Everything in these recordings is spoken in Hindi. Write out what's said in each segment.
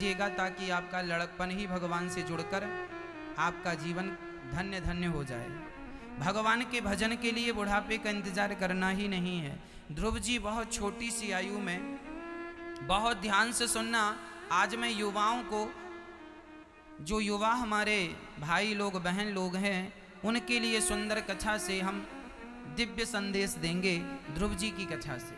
कीजिएगा, ताकि आपका लड़कपन ही भगवान से जुड़कर आपका जीवन धन्य धन्य हो जाए। भगवान के भजन के लिए बुढ़ापे का इंतजार करना ही नहीं है। ध्रुव जी बहुत छोटी सी आयु में, बहुत ध्यान से सुनना, आज मैं युवाओं को, जो युवा हमारे भाई लोग बहन लोग हैं, उनके लिए सुंदर कथा से हम दिव्य संदेश देंगे। ध्रुव जी की कथा से।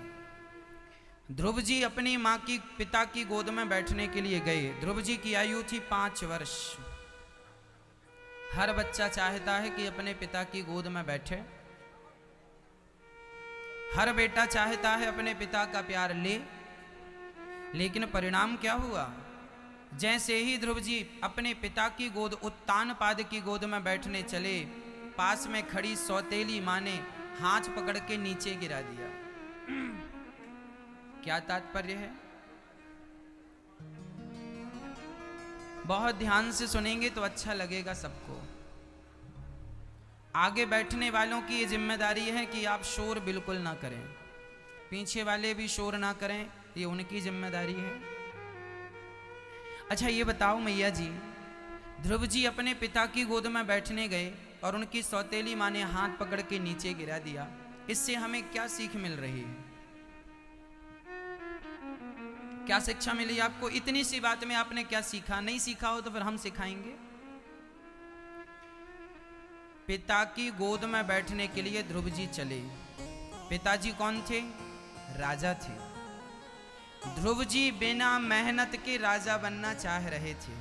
ध्रुव जी अपनी माँ की पिता की गोद में बैठने के लिए गए। ध्रुव जी की आयु थी 5 वर्ष। हर बच्चा चाहता है कि अपने पिता की गोद में बैठे। हर बेटा चाहता है अपने पिता का प्यार ले। लेकिन परिणाम क्या हुआ? जैसे ही ध्रुव जी अपने पिता की गोद, उत्तानपाद की गोद में बैठने चले, पास में खड़ी सौतेली माँ ने हाथ पकड़ के नीचे गिरा दिया। क्या तात्पर्य है? बहुत ध्यान से सुनेंगे तो अच्छा लगेगा सबको। आगे बैठने वालों की ये जिम्मेदारी है कि आप शोर बिल्कुल ना करें, पीछे वाले भी शोर ना करें, ये उनकी जिम्मेदारी है। अच्छा ये बताओ मैया जी, ध्रुव जी अपने पिता की गोद में बैठने गए और उनकी सौतेली माँ ने हाथ पकड़ के नीचे गिरा दिया। इससे हमें क्या सीख मिल रही है? क्या शिक्षा मिली आपको? इतनी सी बात में आपने क्या सीखा? नहीं सीखा हो तो फिर हम सिखाएंगे। पिता की गोद में बैठने के लिए ध्रुव जी चले। पिताजी कौन थे? राजा थे। ध्रुव जी बिना मेहनत के राजा बनना चाह रहे थे।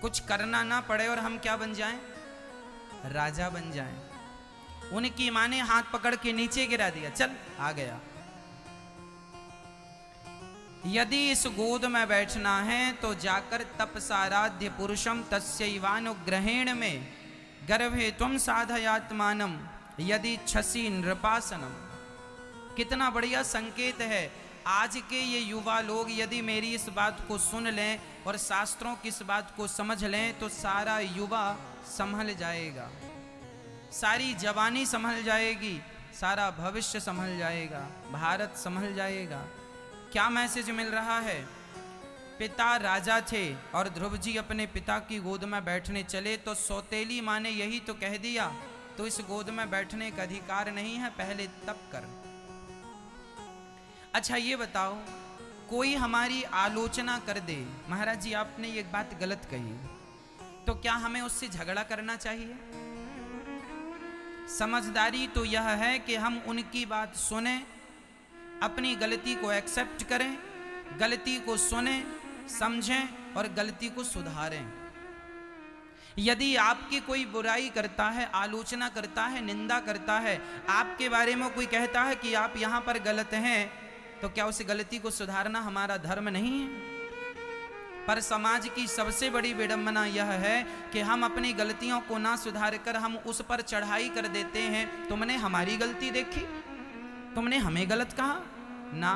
कुछ करना ना पड़े और हम क्या बन जाएं? राजा बन जाएं। उनकी मां ने हाथ पकड़ के नीचे गिरा दिया। चल, आ गया। यदि इस गोद में बैठना है तो जाकर तपसाराध्य पुरुषम तस्यैवानुग्रहेण में गर्भे तुम साधयात्मानम यदि छसी नृपासनम। कितना बढ़िया संकेत है। आज के ये युवा लोग यदि मेरी इस बात को सुन लें और शास्त्रों की इस बात को समझ लें तो सारा युवा संभल जाएगा, सारी जवानी संभल जाएगी, सारा भविष्य संभल जाएगा, भारत संभल जाएगा। क्या मैसेज मिल रहा है? पिता राजा थे और ध्रुव जी अपने पिता की गोद में बैठने चले तो सौतेली माँ ने यही तो कह दिया, तो इस गोद में बैठने का अधिकार नहीं है, पहले तप कर। अच्छा ये बताओ, कोई हमारी आलोचना कर दे, महाराज जी आपने ये बात गलत कही, तो क्या हमें उससे झगड़ा करना चाहिए? समझदारी तो यह है कि हम उनकी बात सुने, अपनी गलती को एक्सेप्ट करें, गलती को सुने, समझें और गलती को सुधारें। यदि आपकी कोई बुराई करता है, आलोचना करता है, निंदा करता है, आपके बारे में कोई कहता है कि आप यहां पर गलत हैं, तो क्या उस गलती को सुधारना हमारा धर्म नहीं है? पर समाज की सबसे बड़ी विडंबना यह है कि हम अपनी गलतियों को ना सुधार कर हम उस पर चढ़ाई कर देते हैं। तुमने हमारी गलती देखी, तुमने हमें गलत कहा ना।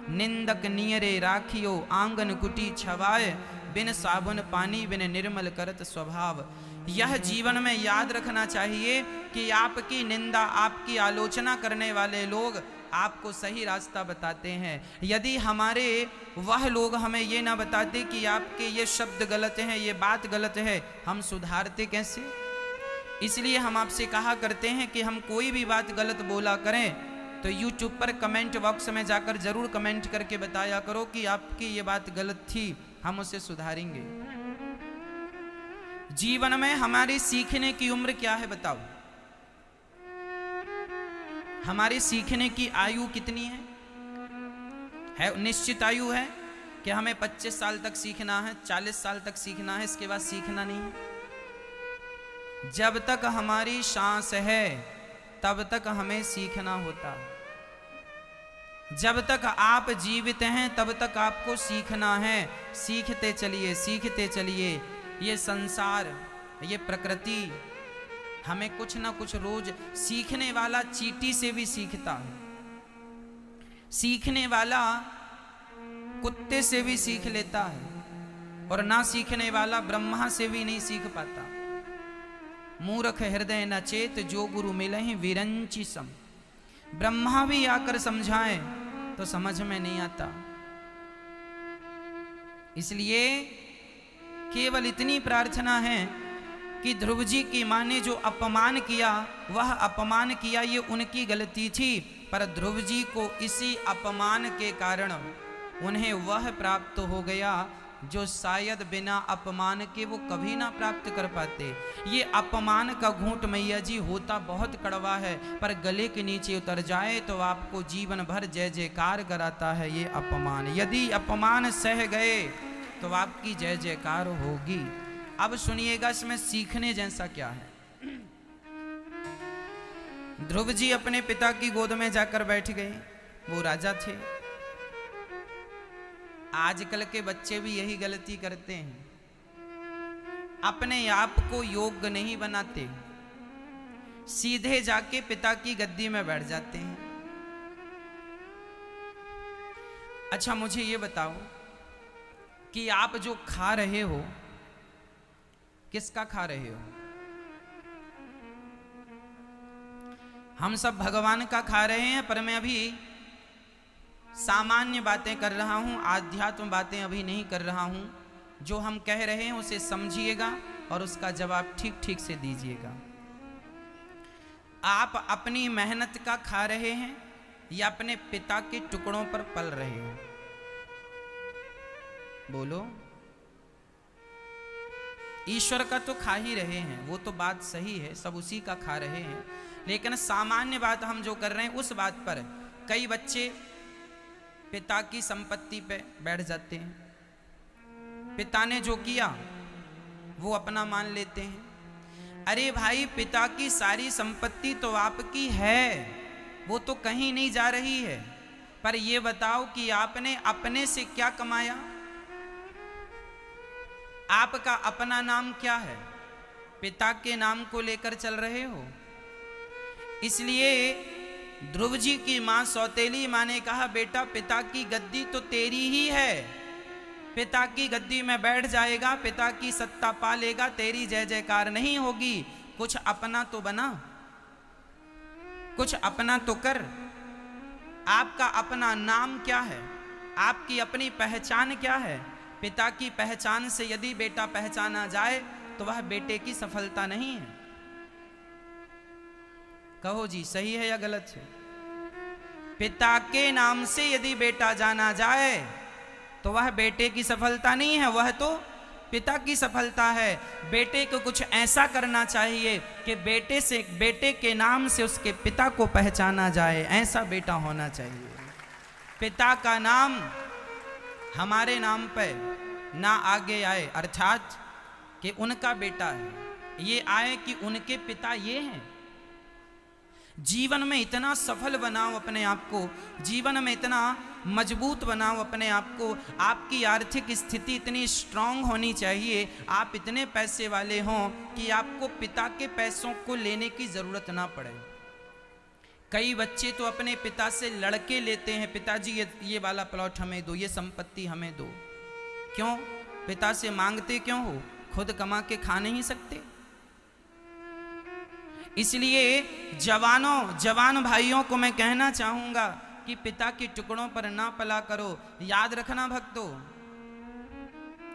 निंदक नियरे राखियो आंगन कुटी छवाए, बिन साबुन पानी बिन निर्मल करत स्वभाव। यह जीवन में याद रखना चाहिए कि आपकी निंदा, आपकी आलोचना करने वाले लोग आपको सही रास्ता बताते हैं। यदि हमारे वह लोग हमें ये ना बताते कि आपके ये शब्द गलत हैं, ये बात गलत है, हम सुधारते कैसे? इसलिए हम आपसे कहा करते हैं कि हम कोई भी बात गलत बोला करें तो YouTube पर कमेंट बॉक्स में जाकर जरूर कमेंट करके बताया करो कि आपकी ये बात गलत थी, हम उसे सुधारेंगे। जीवन में हमारी सीखने की उम्र क्या है बताओ? हमारी सीखने की आयु कितनी है? निश्चित आयु है कि हमें 25 साल तक सीखना है, 40 साल तक सीखना है, इसके बाद सीखना नहीं है। जब तक हमारी सांस है तब तक हमें सीखना होता। जब तक आप जीवित हैं तब तक आपको सीखना है। सीखते चलिए, सीखते चलिए। ये संसार, ये प्रकृति हमें कुछ ना कुछ रोज, सीखने वाला चींटी से भी सीखता है, सीखने वाला कुत्ते से भी सीख लेता है, और ना सीखने वाला ब्रह्मा से भी नहीं सीख पाता। मूर्ख हृदय न चेत जो गुरु मिलहि विरंची सम। ब्रह्मा भी आकर समझाएं तो समझ में नहीं आता। इसलिए केवल इतनी प्रार्थना है कि ध्रुव जी की मां ने जो अपमान किया, वह अपमान किया ये उनकी गलती थी, पर ध्रुव जी को इसी अपमान के कारण उन्हें वह प्राप्त हो गया जो शायद बिना अपमान के वो कभी ना प्राप्त कर पाते। ये अपमान का घूंट मैया जी होता बहुत कड़वा है, पर गले के नीचे उतर जाए तो आपको जीवन भर जय जयकार कराता है ये अपमान। यदि अपमान सह गए तो आपकी जय जयकार होगी। अब सुनिएगा इसमें सीखने जैसा क्या है। ध्रुव जी अपने पिता की गोद में जाकर बैठ गए। वो राजा थे। आजकल के बच्चे भी यही गलती करते हैं, अपने आप को योग्य नहीं बनाते, सीधे जाके पिता की गद्दी में बैठ जाते हैं। अच्छा मुझे ये बताओ कि आप जो खा रहे हो किसका खा रहे हो? हम सब भगवान का खा रहे हैं, पर मैं अभी सामान्य बातें कर रहा हूं, आध्यात्म बातें अभी नहीं कर रहा हूं। जो हम कह रहे हैं उसे समझिएगा और उसका जवाब ठीक ठीक से दीजिएगा। आप अपनी मेहनत का खा रहे हैं या अपने पिता के टुकड़ों पर पल रहे हैं? बोलो। ईश्वर का तो खा ही रहे हैं, वो तो बात सही है, सब उसी का खा रहे हैं, लेकिन सामान्य बात हम जो कर रहे हैं उस बात पर कई बच्चे पिता की संपत्ति पे बैठ जाते हैं। पिता ने जो किया वो अपना मान लेते हैं। अरे भाई, पिता की सारी संपत्ति तो आपकी है, वो तो कहीं नहीं जा रही है, पर ये बताओ कि आपने अपने से क्या कमाया? आपका अपना नाम क्या है? पिता के नाम को लेकर चल रहे हो। इसलिए ध्रुव जी की मां सौतेली मां ने कहा, बेटा पिता की गद्दी तो तेरी ही है, पिता की गद्दी में बैठ जाएगा, पिता की सत्ता पा लेगा, तेरी जय जयकार नहीं होगी। कुछ अपना तो बना, कुछ अपना तो कर। आपका अपना नाम क्या है? आपकी अपनी पहचान क्या है? पिता की पहचान से यदि बेटा पहचाना जाए तो वह बेटे की सफलता नहीं है। कहो जी, सही है या गलत है? पिता के नाम से यदि बेटा जाना जाए तो वह बेटे की सफलता नहीं है, वह तो पिता की सफलता है। बेटे को कुछ ऐसा करना चाहिए कि बेटे के नाम से उसके पिता को पहचाना जाए, ऐसा बेटा होना चाहिए। पिता का नाम हमारे नाम पे ना आगे आए, अर्थात कि उनका बेटा है, ये आए कि उनके पिता ये हैं। जीवन में इतना सफल बनाओ अपने आप को, जीवन में इतना मजबूत बनाओ अपने आप को। आपकी आर्थिक स्थिति इतनी स्ट्रांग होनी चाहिए, आप इतने पैसे वाले हों कि आपको पिता के पैसों को लेने की जरूरत ना पड़े। कई बच्चे तो अपने पिता से लड़के लेते हैं, पिताजी ये वाला प्लॉट हमें दो, ये संपत्ति हमें दो। क्यों? पिता से मांगते क्यों हो? खुद कमा के खा नहीं सकते? इसलिए जवान भाइयों को मैं कहना चाहूंगा कि पिता के टुकड़ों पर ना पला करो। याद रखना भक्तों,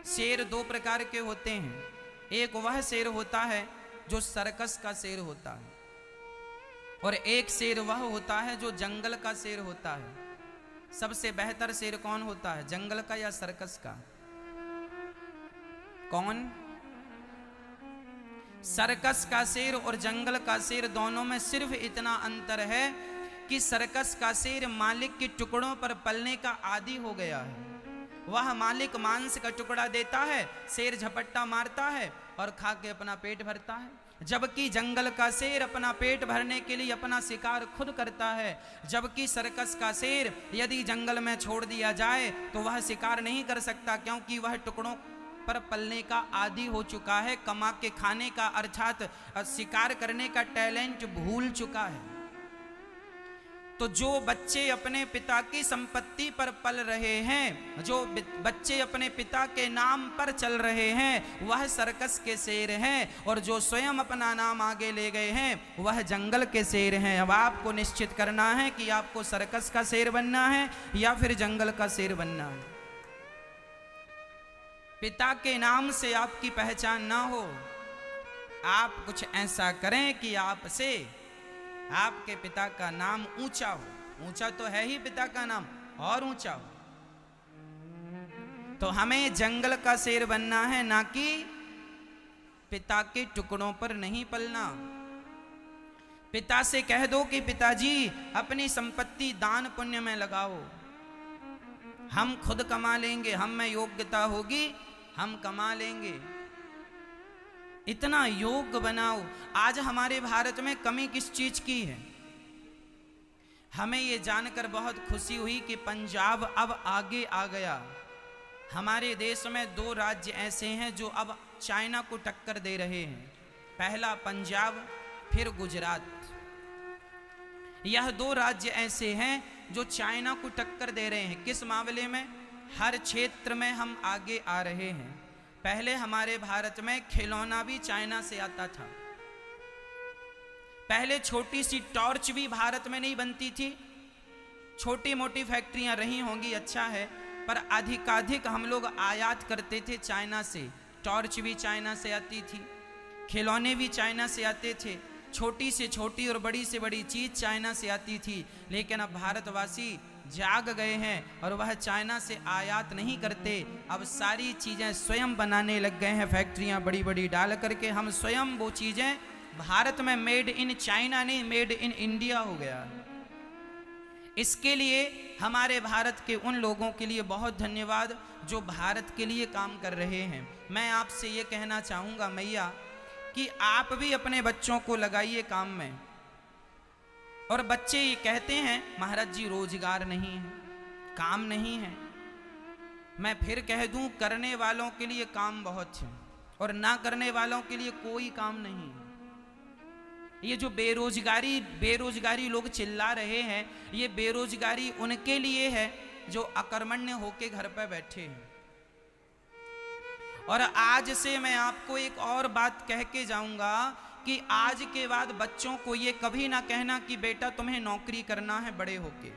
शेर दो प्रकार के होते हैं। एक वह शेर होता है जो सर्कस का शेर होता है, और एक शेर वह होता है जो जंगल का शेर होता है। सबसे बेहतर शेर कौन होता है, जंगल का या सर्कस का? कौन? सर्कस का शेर और जंगल का शेर, दोनों में सिर्फ इतना अंतर है कि सर्कस का शेर मालिक के टुकड़ों पर पलने का आदी हो गया है। वह मालिक मांस का टुकड़ा देता है, शेर झपट्टा मारता है और खा के अपना पेट भरता है। जबकि जंगल का शेर अपना पेट भरने के लिए अपना शिकार खुद करता है। जबकि सर्कस का शेर यदि जंगल में छोड़ दिया जाए तो वह शिकार नहीं कर सकता, क्योंकि वह टुकड़ों पर पलने का आदी हो चुका है, कमा के खाने का अर्थात शिकार करने का टैलेंट भूल चुका है। तो जो बच्चे अपने पिता की संपत्ति पर पल रहे हैं, जो बच्चे अपने पिता के नाम पर चल रहे हैं, वह सर्कस के शेर हैं, और जो स्वयं अपना नाम आगे ले गए हैं वह जंगल के शेर हैं। अब आपको निश्चित करना है कि आपको सर्कस का शेर बनना है या फिर जंगल का शेर बनना है। पिता के नाम से आपकी पहचान ना हो, आप कुछ ऐसा करें कि आपसे आपके पिता का नाम ऊंचा हो। ऊंचा तो है ही पिता का नाम, और ऊंचा हो। तो हमें जंगल का शेर बनना है, ना कि पिता के टुकड़ों पर नहीं पलना। पिता से कह दो कि पिताजी अपनी संपत्ति दान पुण्य में लगाओ, हम खुद कमा लेंगे, हम में योग्यता होगी हम कमा लेंगे। इतना योग्य बनाओ। आज हमारे भारत में कमी किस चीज की है? हमें यह जानकर बहुत खुशी हुई कि पंजाब अब आगे आ गया। हमारे देश में 2 राज्य ऐसे हैं जो अब चाइना को टक्कर दे रहे हैं। पहला पंजाब, फिर गुजरात। यह 2 राज्य ऐसे हैं जो चाइना को टक्कर दे रहे हैं। किस मामले में? हर क्षेत्र में हम आगे आ रहे हैं। पहले हमारे भारत में खिलौना भी चाइना से आता था। पहले छोटी सी टॉर्च भी भारत में नहीं बनती थी। छोटी मोटी फैक्ट्रियां रही होंगी, अच्छा है, पर अधिकाधिक हम लोग आयात करते थे चाइना से। टॉर्च भी चाइना से आती थी, खिलौने भी चाइना से आते थे, छोटी से छोटी और बड़ी से बड़ी चीज चाइना से आती थी। लेकिन अब भारतवासी जाग गए हैं और वह चाइना से आयात नहीं करते। अब सारी चीजें स्वयं बनाने लग गए हैं, फैक्ट्रियां बड़ी बड़ी डाल करके। हम स्वयं वो चीजें, भारत में मेड इन चाइना नहीं, मेड इन इंडिया हो गया। इसके लिए हमारे भारत के उन लोगों के लिए बहुत धन्यवाद जो भारत के लिए काम कर रहे हैं। मैं आपसे ये कहना चाहूँगा मैया कि आप भी अपने बच्चों को लगाइए काम में। और बच्चे ये कहते हैं महाराज जी रोजगार नहीं है, काम नहीं है। मैं फिर कह दूं, करने वालों के लिए काम बहुत है और ना करने वालों के लिए कोई काम नहीं है। ये जो बेरोजगारी लोग चिल्ला रहे हैं, ये बेरोजगारी उनके लिए है जो अकर्मण्य होके घर पर बैठे हैं। और आज से मैं आपको एक और बात कह के जाऊंगा कि आज के बाद बच्चों को ये कभी ना कहना कि बेटा तुम्हें नौकरी करना है बड़े होके।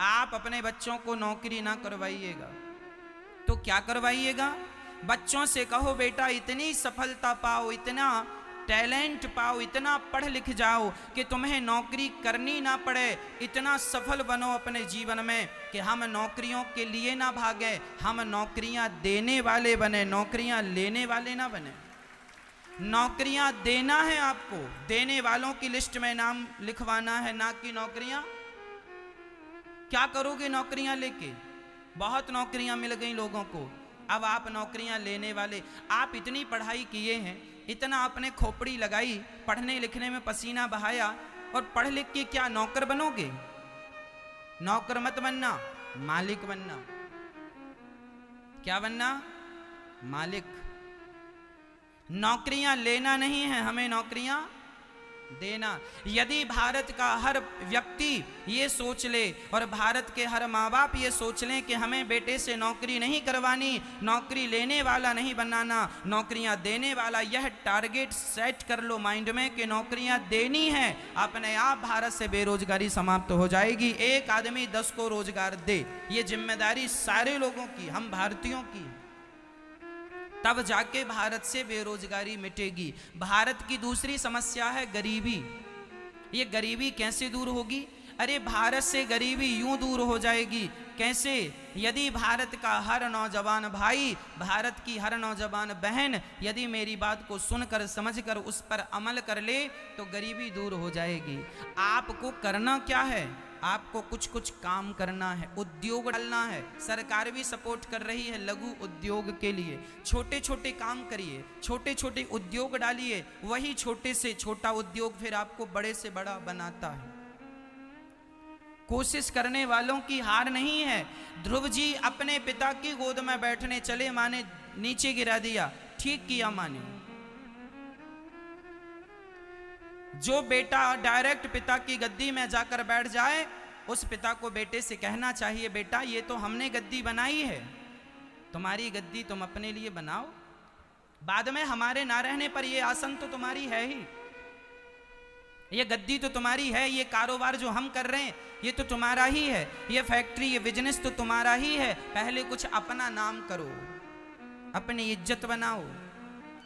आप अपने बच्चों को नौकरी ना करवाइएगा तो क्या करवाइएगा? बच्चों से कहो बेटा इतनी सफलता पाओ, इतना टैलेंट पाओ, इतना पढ़ लिख जाओ कि तुम्हें नौकरी करनी ना पड़े। इतना सफल बनो अपने जीवन में कि हम नौकरियों के लिए ना भागें, हम नौकरियां देने वाले बने, नौकरियां लेने वाले ना बने। नौकरियां देना है आपको, देने वालों की लिस्ट में नाम लिखवाना है, ना कि नौकरियां। क्या करोगे नौकरियां लेके? बहुत नौकरियां मिल गई लोगों को, अब आप नौकरियां लेने वाले। आप इतनी पढ़ाई किए हैं, इतना आपने खोपड़ी लगाई, पढ़ने लिखने में पसीना बहाया, और पढ़ लिख के क्या नौकर बनोगे? नौकर मत बनना, मालिक बनना। क्या बनना? मालिक। नौकरियां लेना नहीं है, हमें नौकरियां देना। यदि भारत का हर व्यक्ति ये सोच ले और भारत के हर माँ बाप ये सोच लें कि हमें बेटे से नौकरी नहीं करवानी, नौकरी लेने वाला नहीं बनाना, नौकरियां देने वाला, यह टारगेट सेट कर लो माइंड में कि नौकरियां देनी है, अपने आप भारत से बेरोजगारी समाप्त हो जाएगी। एक आदमी 10 को रोजगार दे, ये जिम्मेदारी सारे लोगों की, हम भारतीयों की। तब जाके भारत से बेरोजगारी मिटेगी। भारत की दूसरी समस्या है गरीबी। ये गरीबी कैसे दूर होगी? अरे भारत से गरीबी यूं दूर हो जाएगी। कैसे? यदि भारत का हर नौजवान भाई, भारत की हर नौजवान बहन यदि मेरी बात को सुनकर समझकर उस पर अमल कर ले तो गरीबी दूर हो जाएगी। आपको करना क्या है? आपको कुछ कुछ काम करना है, उद्योग डालना है। सरकार भी सपोर्ट कर रही है लघु उद्योग के लिए। छोटे छोटे काम करिए, छोटे छोटे उद्योग डालिए, वही छोटे से छोटा उद्योग फिर आपको बड़े से बड़ा बनाता है। कोशिश करने वालों की हार नहीं है। ध्रुव जी अपने पिता की गोद में बैठने चले, माँ ने नीचे गिरा दिया, ठीक किया माँ ने। जो बेटा डायरेक्ट पिता की गद्दी में जाकर बैठ जाए, उस पिता को बेटे से कहना चाहिए बेटा ये तो हमने गद्दी बनाई है, तुम्हारी गद्दी तुम अपने लिए बनाओ, बाद में हमारे ना रहने पर ये आसन तो तुम्हारी है ही। ये गद्दी तो तुम्हारी है, ये कारोबार जो हम कर रहे हैं ये तो तुम्हारा ही है, ये फैक्ट्री ये बिजनेस तो तुम्हारा ही है। पहले कुछ अपना नाम करो, अपनी इज्जत बनाओ,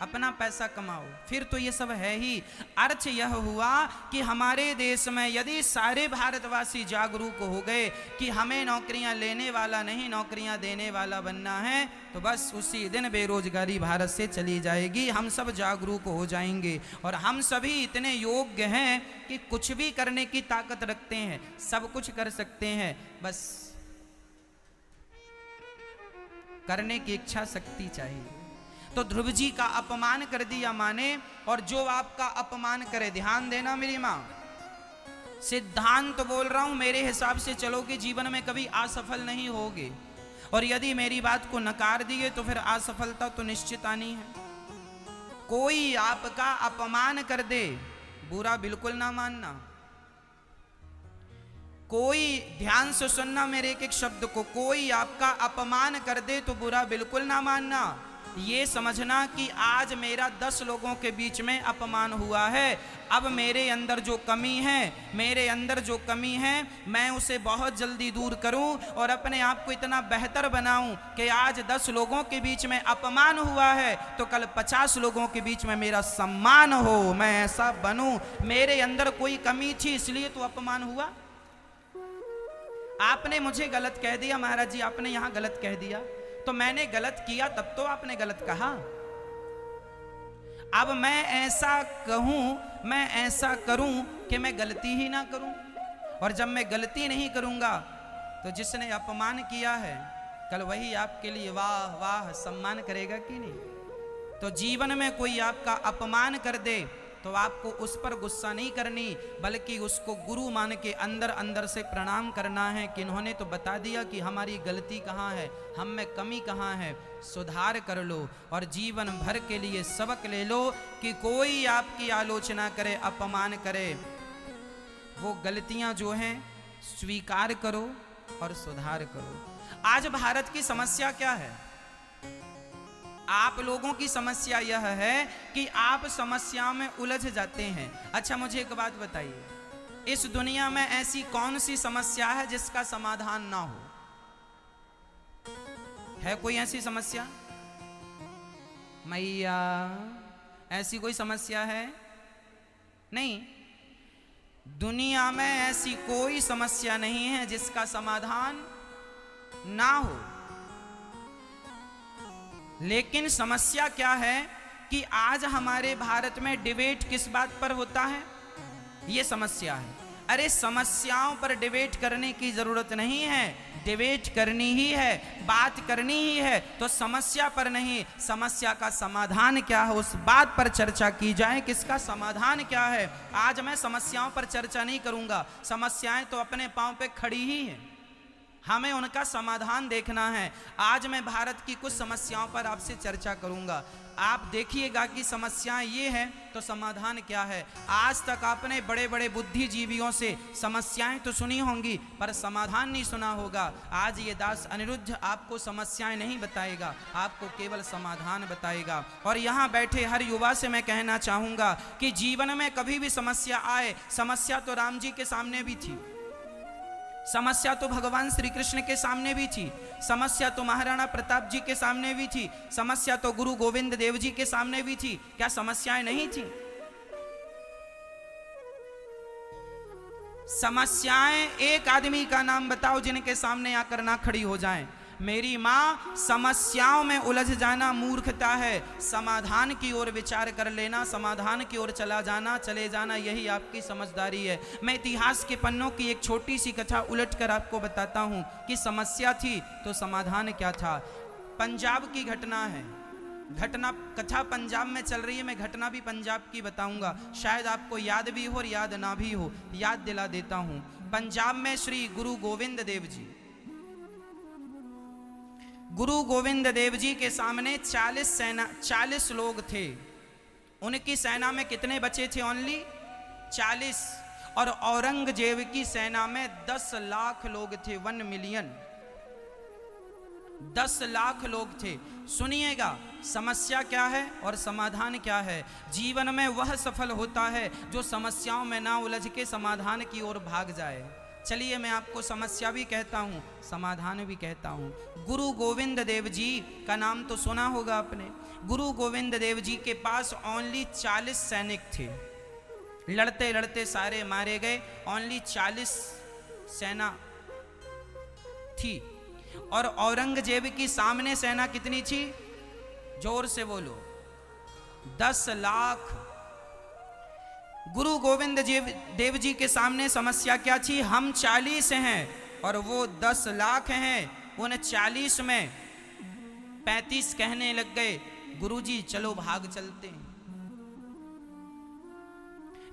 अपना पैसा कमाओ, फिर तो ये सब है ही। अर्थ यह हुआ कि हमारे देश में यदि सारे भारतवासी जागरूक हो गए कि हमें नौकरियां लेने वाला नहीं नौकरियां देने वाला बनना है, तो बस उसी दिन बेरोजगारी भारत से चली जाएगी। हम सब जागरूक हो जाएंगे और हम सभी इतने योग्य हैं कि कुछ भी करने की ताकत रखते हैं, सब कुछ कर सकते हैं, बस करने की इच्छा शक्ति चाहिए। तो ध्रुव जी का अपमान कर दिया माने, और जो आपका अपमान करे, ध्यान देना मेरी मां, सिद्धांत बोल रहा हूं, मेरे हिसाब से चलोगे जीवन में कभी असफल नहीं होगे, और यदि मेरी बात को नकार दिए तो फिर असफलता तो निश्चित आनी है। कोई आपका अपमान कर दे, बुरा बिल्कुल ना मानना। कोई, ध्यान से सुनना मेरे एक एक शब्द को, कोई आपका अपमान कर दे तो बुरा बिल्कुल ना मानना। ये समझना कि आज मेरा 10 लोगों के बीच में अपमान हुआ है, अब मेरे अंदर जो कमी है मैं उसे बहुत जल्दी दूर करूं और अपने आप को इतना बेहतर बनाऊं कि आज 10 लोगों के बीच में अपमान हुआ है तो कल 50 लोगों के बीच में मेरा सम्मान हो, मैं ऐसा बनूं। मेरे अंदर कोई कमी थी इसलिए तो अपमान हुआ। आपने मुझे गलत कह दिया, महाराज जी आपने यहां गलत कह दिया, तो मैंने गलत किया तब तो आपने गलत कहा। अब मैं ऐसा कहूं, मैं ऐसा करूं कि मैं गलती ही ना करूं, और जब मैं गलती नहीं करूंगा तो जिसने अपमान किया है कल वही आपके लिए वाह वाह सम्मान करेगा कि नहीं। तो जीवन में कोई आपका अपमान कर दे तो आपको उस पर गुस्सा नहीं करनी, बल्कि उसको गुरु मान के अंदर अंदर से प्रणाम करना है कि इन्होंने तो बता दिया कि हमारी गलती कहाँ है, हम में कमी कहाँ है, सुधार कर लो और जीवन भर के लिए सबक ले लो कि कोई आपकी आलोचना करे, अपमान करे, वो गलतियां जो हैं स्वीकार करो और सुधार करो। आज भारत की समस्या क्या है? आप लोगों की समस्या यह है कि आप समस्याओं में उलझ जाते हैं। अच्छा मुझे एक बात बताइए, इस दुनिया में ऐसी कौन सी समस्या है जिसका समाधान ना हो? है कोई ऐसी समस्या? मैया ऐसी कोई समस्या है? नहीं, दुनिया में ऐसी कोई समस्या नहीं है जिसका समाधान ना हो। लेकिन समस्या क्या है कि आज हमारे भारत में डिबेट किस बात पर होता है? ये समस्या है। अरे समस्याओं पर डिबेट करने की जरूरत नहीं है, डिबेट करनी ही है, बात करनी ही है, तो समस्या पर नहीं, समस्या का समाधान क्या है उस बात पर चर्चा की जाए। किसका समाधान क्या है? आज मैं समस्याओं पर चर्चा नहीं करूंगा, समस्याएं तो अपने पांव पे खड़ी ही हैं, हमें उनका समाधान देखना है। आज मैं भारत की कुछ समस्याओं पर आपसे चर्चा करूंगा, आप देखिएगा कि समस्याएं ये हैं तो समाधान क्या है। आज तक आपने बड़े बड़े बुद्धिजीवियों से समस्याएं तो सुनी होंगी पर समाधान नहीं सुना होगा। आज ये दास अनिरुद्ध आपको समस्याएं नहीं बताएगा, आपको केवल समाधान बताएगा। और यहाँ बैठे हर युवा से मैं कहना चाहूँगा कि जीवन में कभी भी समस्या आए, समस्या तो राम जी के सामने भी थी, समस्या तो भगवान श्री कृष्ण के सामने भी थी, समस्या तो महाराणा प्रताप जी के सामने भी थी, समस्या तो गुरु गोविंद देव जी के सामने भी थी। क्या समस्याएं नहीं थी? समस्याएं, एक आदमी का नाम बताओ जिनके सामने आकर ना खड़ी हो जाएं। मेरी माँ, समस्याओं में उलझ जाना मूर्खता है, समाधान की ओर विचार कर लेना, समाधान की ओर चले जाना यही आपकी समझदारी है। मैं इतिहास के पन्नों की एक छोटी सी कथा उलटकर आपको बताता हूँ कि समस्या थी तो समाधान क्या था। पंजाब की घटना है, कथा पंजाब में चल रही है, मैं घटना भी पंजाब की बताऊंगा, शायद आपको याद भी हो और याद ना भी हो, याद दिला देता हूँ। पंजाब में श्री गुरु गोविंद देव जी के सामने 40 लोग थे। उनकी सेना में कितने बचे थे? ओनली 40। और औरंगजेब की सेना में 10 लाख लोग थे, 1 मिलियन। 10 लाख लोग थे। सुनिएगा, समस्या क्या है और समाधान क्या है। जीवन में वह सफल होता है जो समस्याओं में ना उलझ के समाधान की ओर भाग जाए। चलिए मैं आपको समस्या भी कहता हूँ, समाधान भी कहता हूँ। गुरु गोविंद देव जी का नाम तो सुना होगा आपने। गुरु गोविंद देव जी के पास ओनली 40 सैनिक थे। लड़ते लड़ते सारे मारे गए, ओनली 40 सेना थी। और औरंगजेब की सामने सेना कितनी थी? जोर से बोलो, 10 लाख। गुरु गोविंद देव जी के सामने समस्या क्या थी? हम 40 हैं और वो 10 लाख हैं। उन 40 में 35 कहने लग गए, गुरुजी चलो भाग चलते हैं।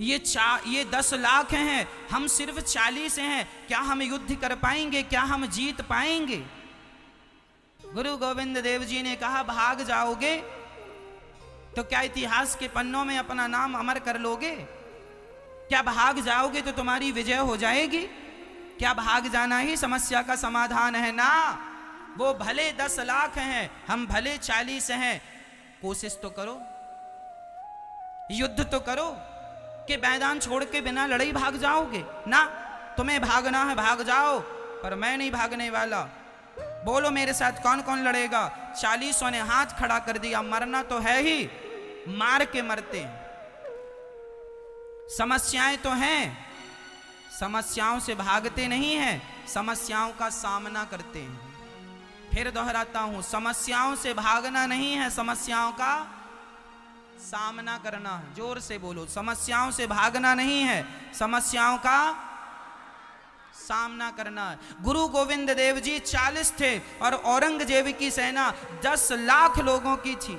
ये 10 लाख हैं, हम सिर्फ 40 हैं, क्या हम युद्ध कर पाएंगे? क्या हम जीत पाएंगे? गुरु गोविंद देव जी ने कहा, भाग जाओगे तो क्या इतिहास के पन्नों में अपना नाम अमर कर लोगे? क्या भाग जाओगे तो तुम्हारी विजय हो जाएगी? क्या भाग जाना ही समस्या का समाधान है? ना, वो भले 10 लाख हैं, हम भले 40 हैं। कोशिश तो करो, युद्ध तो करो, कि मैदान छोड़ के बिना लड़ाई भाग जाओगे? ना, तुम्हें भागना है भाग जाओ, पर मैं नहीं भागने वाला। बोलो मेरे साथ कौन कौन लड़ेगा? 40 ने हाथ खड़ा कर दिया। मरना तो है ही, मार के मरते हैं। समस्याएं तो हैं, समस्याओं से भागते नहीं हैं, समस्याओं का सामना करते हैं। फिर दोहराता हूं, समस्याओं से भागना नहीं है, समस्याओं का सामना करना है। जोर से बोलो, समस्याओं से भागना नहीं है, समस्याओं का सामना करना है। गुरु गोविंद देव जी 40 थे और औरंगजेब की सेना 10 लाख लोगों की थी।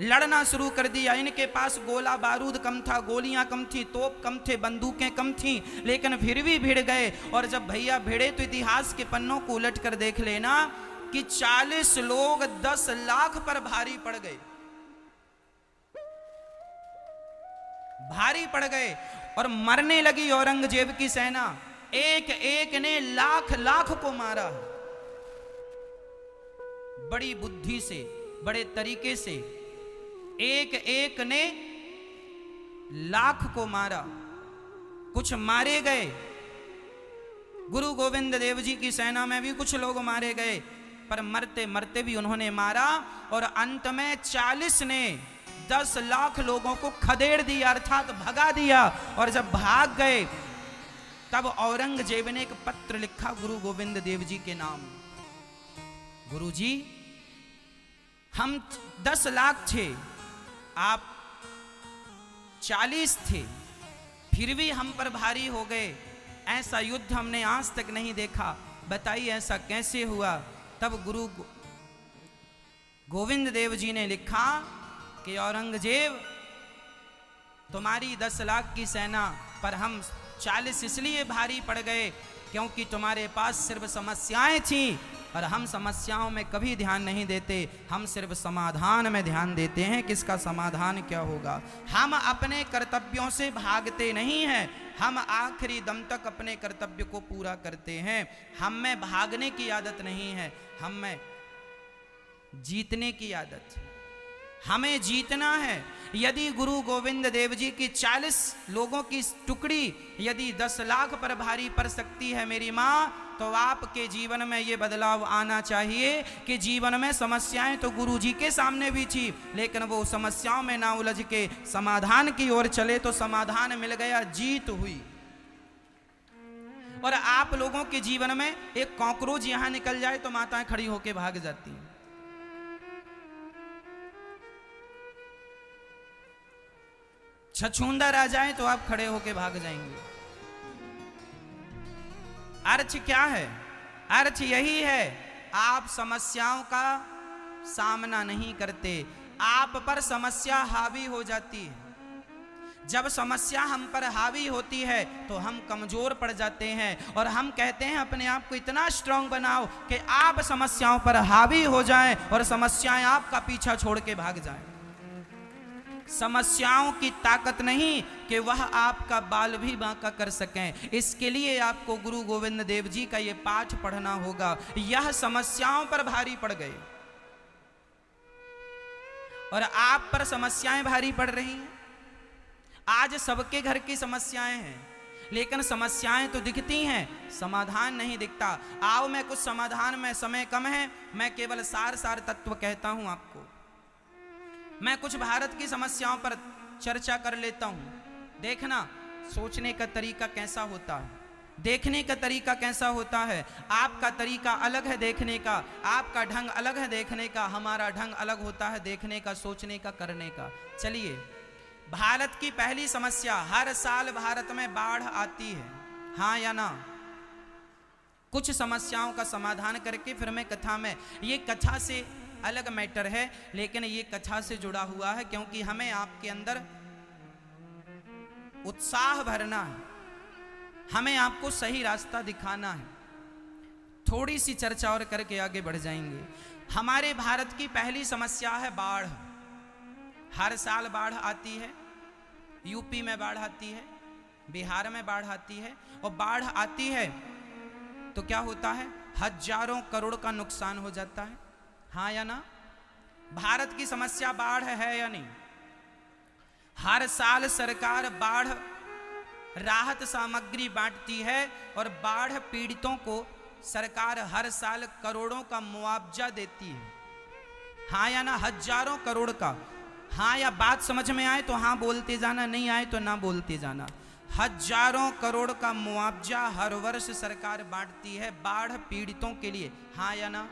लड़ना शुरू कर दिया। इनके पास गोला बारूद कम था, गोलियां कम थी, तोप कम थे, बंदूकें कम थी, लेकिन फिर भी भिड़ गए। और जब भैया भिड़े तो इतिहास के पन्नों को उलट कर देख लेना कि 40 लोग 10 लाख पर भारी पड़ गए, भारी पड़ गए और मरने लगी औरंगजेब की सेना। एक एक ने लाख लाख को मारा। बड़ी बुद्धि से, बड़े तरीके से एक एक ने लाख को मारा। कुछ मारे गए, गुरु गोविंद देव जी की सेना में भी कुछ लोग मारे गए, पर मरते मरते भी उन्होंने मारा। और अंत में 40 ने 10 लाख लोगों को खदेड़ दिया, अर्थात भगा दिया। और जब भाग गए तब औरंगजेब ने एक पत्र लिखा गुरु गोविंद देव जी के नाम। गुरु जी, हम 10 लाख थे, आप 40 थे, फिर भी हम पर भारी हो गए। ऐसा युद्ध हमने आज तक नहीं देखा, बताइए ऐसा कैसे हुआ? तब गुरु गोविंद देव जी ने लिखा कि औरंगजेब, तुम्हारी 10 लाख की सेना पर हम 40 इसलिए भारी पड़ गए क्योंकि तुम्हारे पास सिर्फ समस्याएं थी और हम समस्याओं में कभी ध्यान नहीं देते, हम सिर्फ समाधान में ध्यान देते हैं। किसका समाधान क्या होगा? हम अपने कर्तव्यों से भागते नहीं हैं, हम आखिरी दम तक अपने कर्तव्य को पूरा करते हैं। हम में भागने की आदत नहीं है, हम में जीतने की आदत है। हमें जीतना है। यदि गुरु गोविंद देव जी की 40 लोगों की टुकड़ी यदि 10 लाख पर भारी पड़ सकती है मेरी माँ, तो आपके जीवन में ये बदलाव आना चाहिए कि जीवन में समस्याएं तो गुरु जी के सामने भी थी, लेकिन वो समस्याओं में ना उलझ के समाधान की ओर चले तो समाधान मिल गया, जीत हुई। और आप लोगों के जीवन में एक कॉकरोच यहां निकल जाए तो माताएं खड़ी होकर भाग जाती हैं। छछूंदर आ जाए तो आप खड़े होके भाग जाएंगे। अर्थ क्या है? अर्थ यही है, आप समस्याओं का सामना नहीं करते, आप पर समस्या हावी हो जाती है। जब समस्या हम पर हावी होती है तो हम कमजोर पड़ जाते हैं और हम कहते हैं अपने आप को इतना स्ट्रांग बनाओ कि आप समस्याओं पर हावी हो जाएं और समस्याएं आपका पीछा छोड़ के भाग जाएं। समस्याओं की ताकत नहीं कि वह आपका बाल भी बांका कर सकें। इसके लिए आपको गुरु गोविंद देव जी का ये पाठ पढ़ना होगा। यह समस्याओं पर भारी पड़ गए और आप पर समस्याएं भारी पड़ रही हैं। आज सबके घर की समस्याएं हैं, लेकिन समस्याएं तो दिखती हैं, समाधान नहीं दिखता। आओ मैं कुछ समाधान में, समय कम है, मैं केवल सार तत्व कहता हूं आपको। मैं कुछ भारत की समस्याओं पर चर्चा कर लेता हूं। देखना सोचने का तरीका कैसा होता है, देखने का तरीका कैसा होता है। आपका तरीका अलग है देखने का, आपका ढंग अलग है देखने का, हमारा ढंग अलग होता है देखने का, सोचने का, करने का। चलिए, भारत की पहली समस्या, हर साल भारत में बाढ़ आती है, हाँ या ना? कुछ समस्याओं का समाधान करके फिर मैं कथा में, ये कथा से अलग मैटर है, लेकिन ये कथा से जुड़ा हुआ है, क्योंकि हमें आपके अंदर उत्साह भरना है, हमें आपको सही रास्ता दिखाना है। थोड़ी सी चर्चा और करके आगे बढ़ जाएंगे। हमारे भारत की पहली समस्या है बाढ़। हर साल बाढ़ आती है, यूपी में बाढ़ आती है, बिहार में बाढ़ आती है, और बाढ़ आती है तो क्या होता है? हजारों करोड़ का नुकसान हो जाता है, हाँ या ना? भारत की समस्या बाढ़ है या नहीं? हर साल सरकार बाढ़ राहत सामग्री बांटती है और बाढ़ पीड़ितों को सरकार हर साल करोड़ों का मुआवजा देती है, हाँ या ना? हजारों करोड़ का। हाँ या बात समझ में आए तो हाँ बोलते जाना, नहीं आए तो ना बोलते जाना। हजारों करोड़ का मुआवजा हर वर्ष सरकार बांटती है बाढ़ पीड़ितों के लिए, हाँ या ना?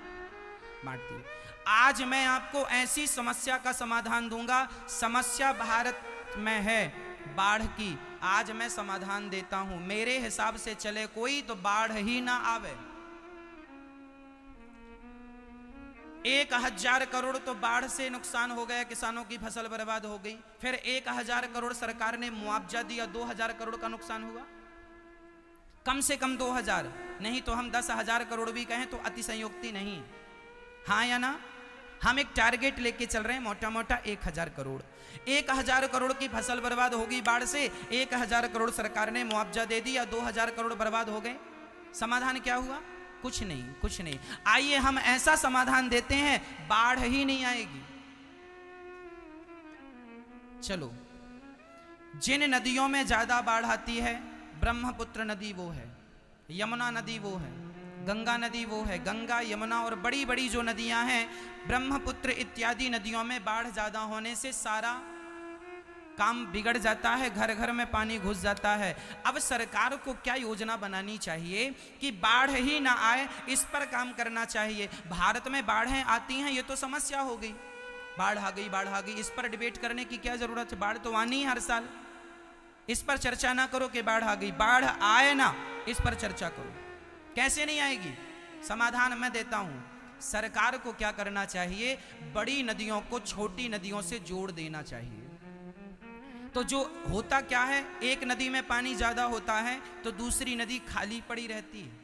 बांटती है। आज मैं आपको ऐसी समस्या का समाधान दूंगा, समस्या भारत में है बाढ़ की, आज मैं समाधान देता हूं। मेरे हिसाब से चले कोई तो बाढ़ ही ना आवे। 1000 करोड़ तो बाढ़ से नुकसान हो गया, किसानों की फसल बर्बाद हो गई। फिर 1000 करोड़ सरकार ने मुआवजा दिया, 2000 करोड़ का नुकसान हुआ। कम से कम 2000, नहीं तो हम 10,000 करोड़ भी कहें तो अतिशयोक्ति नहीं, हाँ या ना? हम एक टारगेट लेके चल रहे हैं, मोटा मोटा 1000 करोड़। 1000 करोड़ की फसल बर्बाद होगी बाढ़ से, 1000 करोड़ सरकार ने मुआवजा दे दिया, 2000 करोड़ बर्बाद हो गए। समाधान क्या हुआ? कुछ नहीं, कुछ नहीं। आइए हम ऐसा समाधान देते हैं, बाढ़ ही नहीं आएगी। चलो, जिन नदियों में ज्यादा बाढ़ आती है, ब्रह्मपुत्र नदी वो है, यमुना नदी वो है, गंगा नदी वो है। गंगा, यमुना और बड़ी बड़ी जो नदियां हैं, ब्रह्मपुत्र इत्यादि नदियों में बाढ़ ज्यादा होने से सारा काम बिगड़ जाता है, घर घर में पानी घुस जाता है। अब सरकार को क्या योजना बनानी चाहिए कि बाढ़ ही ना आए, इस पर काम करना चाहिए। भारत में बाढ़ें आती हैं, ये तो समस्या हो गई, बाढ़ आ गई, बाढ़ आ गई, इस पर डिबेट करने की क्या जरूरत है? बाढ़ तो आनी है हर साल, इस पर चर्चा ना करो कि बाढ़ आ गई। बाढ़ आए ना, इस पर चर्चा करो। कैसे नहीं आएगी? समाधान मैं देता हूं। सरकार को क्या करना चाहिए? बड़ी नदियों को छोटी नदियों से जोड़ देना चाहिए। तो जो होता क्या है, एक नदी में पानी ज्यादा होता है तो दूसरी नदी खाली पड़ी रहती है।